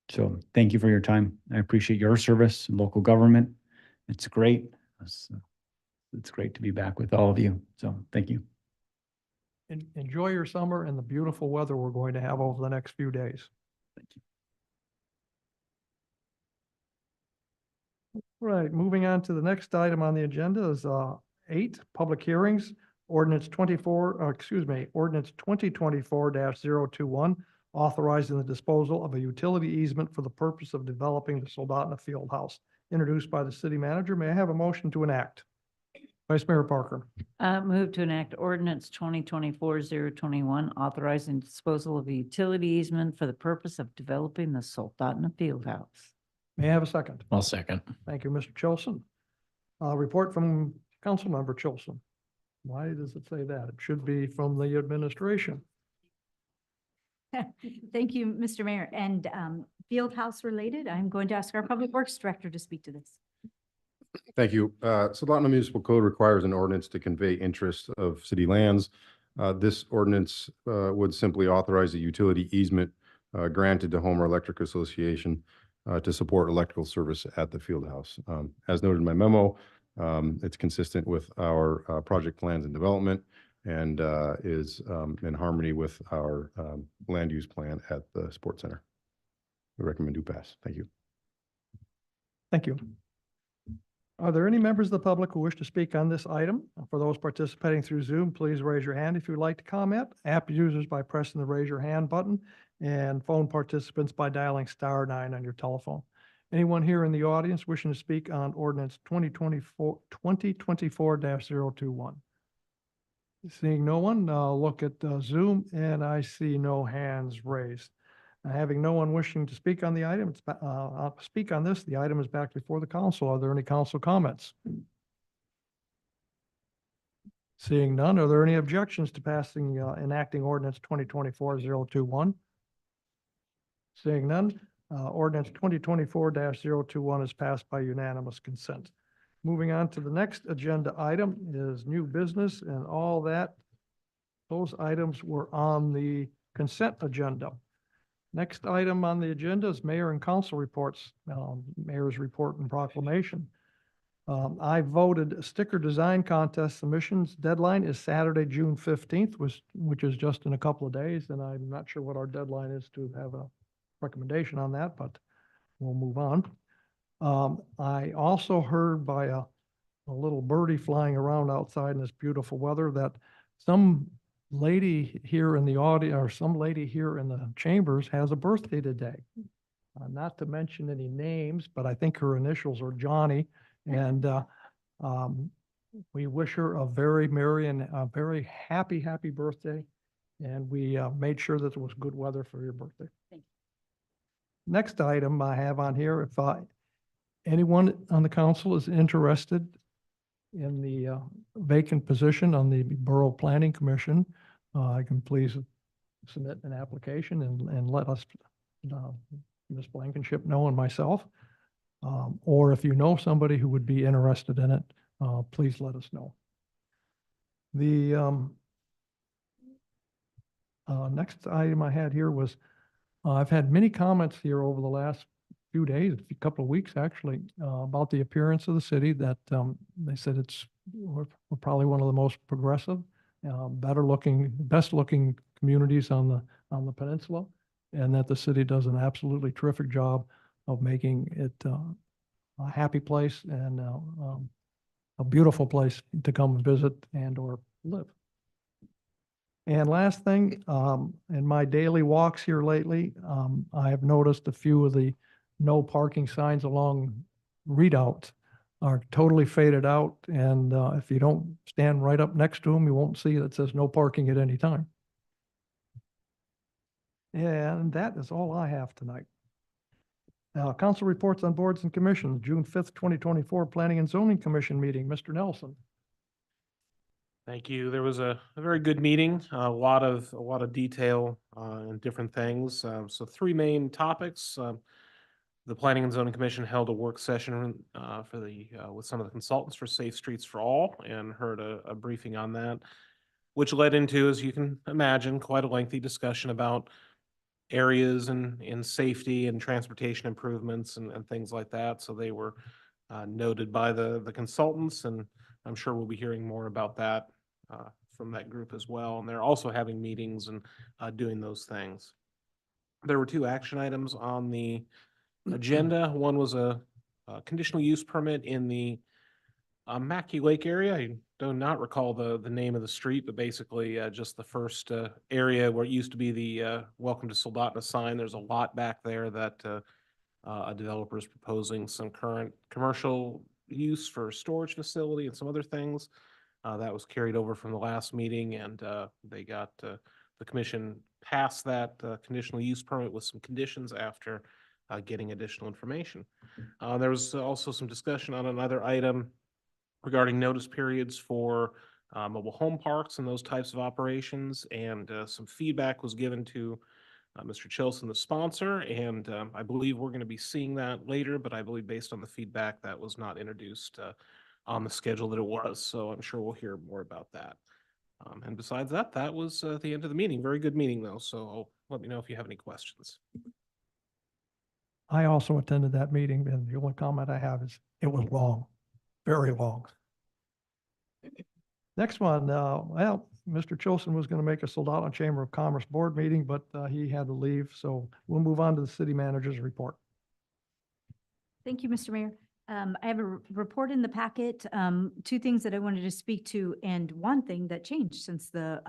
So thank you for your time. I appreciate your service in local government. It's great. It's great to be back with all of you. So thank you. Enjoy your summer and the beautiful weather we're going to have over the next few days. Thank you. Right, moving on to the next item on the agenda is 8, public hearings. Ordinance 2024-021, authorizing the disposal of a utility easement for the purpose of developing the Soldotna Fieldhouse, introduced by the city manager. May I have a motion to enact? Vice Mayor Parker. Move to enact ordinance 2024-021, authorizing disposal of a utility easement for the purpose of developing the Soldotna Fieldhouse. May I have a second? I'll second. Thank you, Mr. Chilson. Report from Councilmember Chilson. Why does it say that? It should be from the administration. Thank you, Mr. Mayor. And Fieldhouse related, I'm going to ask our Public Works Director to speak to this. Thank you. Soldotna Municipal Code requires an ordinance to convey interest of city lands. This ordinance would simply authorize a utility easement granted to Homer Electric Association to support electrical service at the Fieldhouse. As noted in my memo, it's consistent with our project plans and development, and is in harmony with our land use plan at the Sports Center. We recommend do pass. Thank you. Thank you. Are there any members of the public who wish to speak on this item? For those participating through Zoom, please raise your hand if you'd like to comment. App users by pressing the raise your hand button, and phone participants by dialing *9 on your telephone. Anyone here in the audience wishing to speak on ordinance 2024-021? Seeing no one, look at Zoom, and I see no hands raised. Having no one wishing to speak on the item, the item is back before the council. Are there any council comments? Seeing none, are there any objections to passing enacting ordinance 2024-021? Seeing none, ordinance 2024-021 is passed by unanimous consent. Moving on to the next agenda item is new business, and all that. Those items were on the consent agenda. Next item on the agenda is mayor and council reports, mayor's report and proclamation. I voted sticker design contest submissions deadline is Saturday, June 15th, which is just in a couple of days. And I'm not sure what our deadline is to have a recommendation on that, but we'll move on. I also heard by a little birdie flying around outside in this beautiful weather that some lady here in the audience, or some lady here in the chambers, has a birthday today. not to mention any names, but I think her initials are Johnny. And we wish her a very merry and a very happy, happy birthday. And we made sure that it was good weather for your birthday. Thank Next item I have on here, if anyone on the council is interested in the vacant position on the Borough Planning Commission, I can please submit an application and let us, Ms. Blankenship know and myself. Or if you know somebody who would be interested in it, please let us know. The next item I had here was, I've had many comments here over the last few days, a couple of weeks actually, about the appearance of the city, that they said we're probably one of the most progressive, better looking, best looking communities on the peninsula, and that the city does an absolutely terrific job of making it a happy place and a beautiful place to come and visit and or live. And last thing, in my daily walks here lately, I have noticed a few of the no parking signs along readouts are totally faded out. And if you don't stand right up next to them, you won't see that says no parking at any time. And that is all I have tonight. Now, council reports on boards and commissions, June 5th, 2024, Planning and Zoning Commission meeting. Mr. Nelson. Thank you. There was a very good meeting, a lot of detail and different things. So three main topics. The Planning and Zoning Commission held a work session with some of the consultants for Safe Streets for All, and heard a briefing on that, which led into, as you can imagine, quite a lengthy discussion about areas in safety and transportation improvements and things like that. So they were noted by the consultants, and I'm sure we'll be hearing more about that from that group as well. And they're also having meetings and doing those things. There were two action items on the agenda. One was a conditional use permit in the Mackey Lake area. I do not recall the name of the street, but basically just the first area where it used to be the Welcome to Soldotna sign. There's a lot back there that a developer is proposing some current commercial use for storage facility and some other things. That was carried over from the last meeting, and they got the commission passed that conditional use permit with some conditions after getting additional information. There was also some discussion on another item regarding notice periods for mobile home parks and those types of operations, and some feedback was given to Mr. Chilson, the sponsor, and I believe we're going to be seeing that later, but I believe based on the feedback that was not introduced on the schedule that it was, so I'm sure we'll hear more about that. And besides that, that was the end of the meeting. Very good meeting though, so let me know if you have any questions. I also attended that meeting, and the only comment I have is it was long, very long. Next one, well, Mr. Chilson was going to make a Soldotna Chamber of Commerce board meeting, but he had to leave, so we'll move on to the city manager's report. Thank you, Mr. Mayor. I have a report in the packet, two things that I wanted to speak to, and one thing that changed since that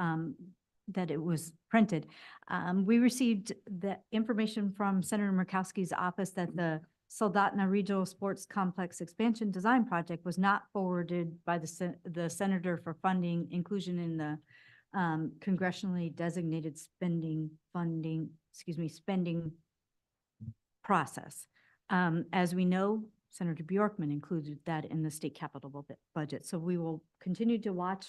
it was printed. We received the information from Senator Murkowski's office that the Soldotna Regional Sports Complex Expansion Design Project was not forwarded by the senator for funding inclusion in the congressionally designated spending process. As we know, Senator Bjorkman included that in the state capital budget. So we will continue to watch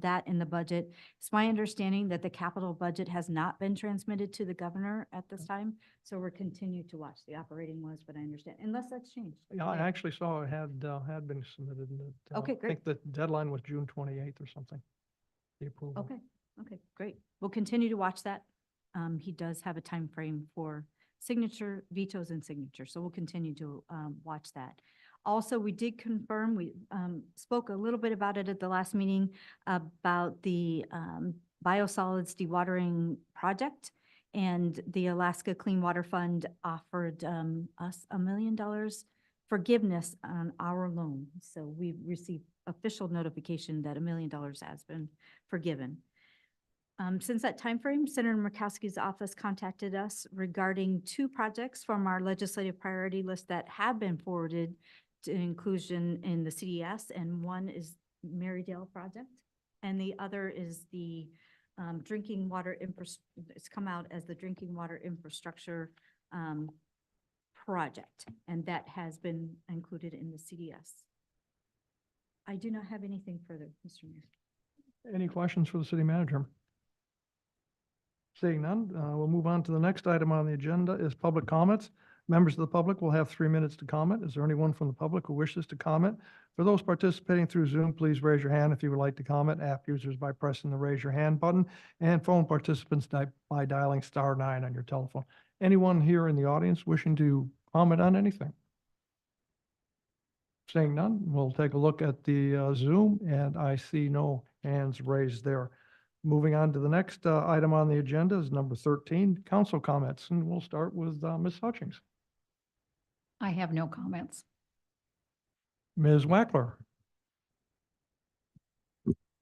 that in the budget. It's my understanding that the capital budget has not been transmitted to the governor at this time. So we're continuing to watch. The operating was, but I understand, unless that's changed. Yeah, I actually saw it had been submitted. And Okay, I great. think the deadline was June 28th or something. The approval. Okay, great. We'll continue to watch that. He does have a time frame for signature, vetoes and signature. So we'll continue to watch that. Also, we did confirm, we spoke a little bit about it at the last meeting about the biosolids dewatering project, and the Alaska Clean Water Fund offered us $1 million forgiveness on our loan. So we received official notification that $1 million has been forgiven. Since that timeframe, Senator Murkowski's office contacted us regarding two projects from our legislative priority list that have been forwarded to inclusion in the CDS, and one is Marydale project, and the other is the drinking water it's come out as the drinking water infrastructure project, and that has been included in the CDS. I do not have anything further, Mr. Mayor. Any questions for the city manager? Seeing none, we'll move on to the next item on the agenda is public comments. Members of the public will have 3 minutes to comment. Is there anyone from the public who wishes to comment? For those participating through Zoom, please raise your hand if you would like to comment. App users by pressing the raise your hand button, and phone participants by dialing *9 on your telephone. Anyone here in the audience wishing to comment on anything? Seeing none, we'll take a look at the Zoom, and I see no hands raised there. Moving on to the next item on the agenda is number 13, council comments, and we'll start with Ms. Hutchings. I have no comments. Ms. Wackler.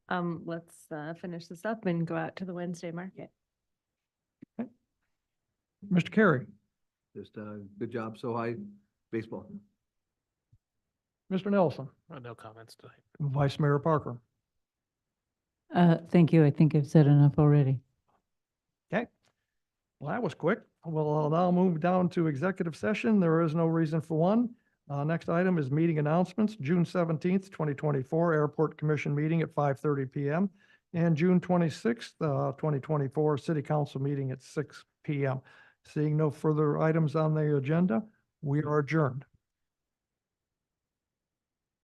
Let's finish this up and go out to the Wednesday market. Mr. Carey. Just good job, so high baseball. Mr. Nelson. No comments tonight. Vice Mayor Parker. Thank you. I think I've said enough already. Okay. Well, that was quick. We'll now move down to executive session. There is no reason for one. Next item is meeting announcements, June 17th, 2024, Airport Commission meeting at 5:30 PM, and June 26th, 2024, City Council meeting at 6 PM. Seeing no further items on the agenda, we are adjourned.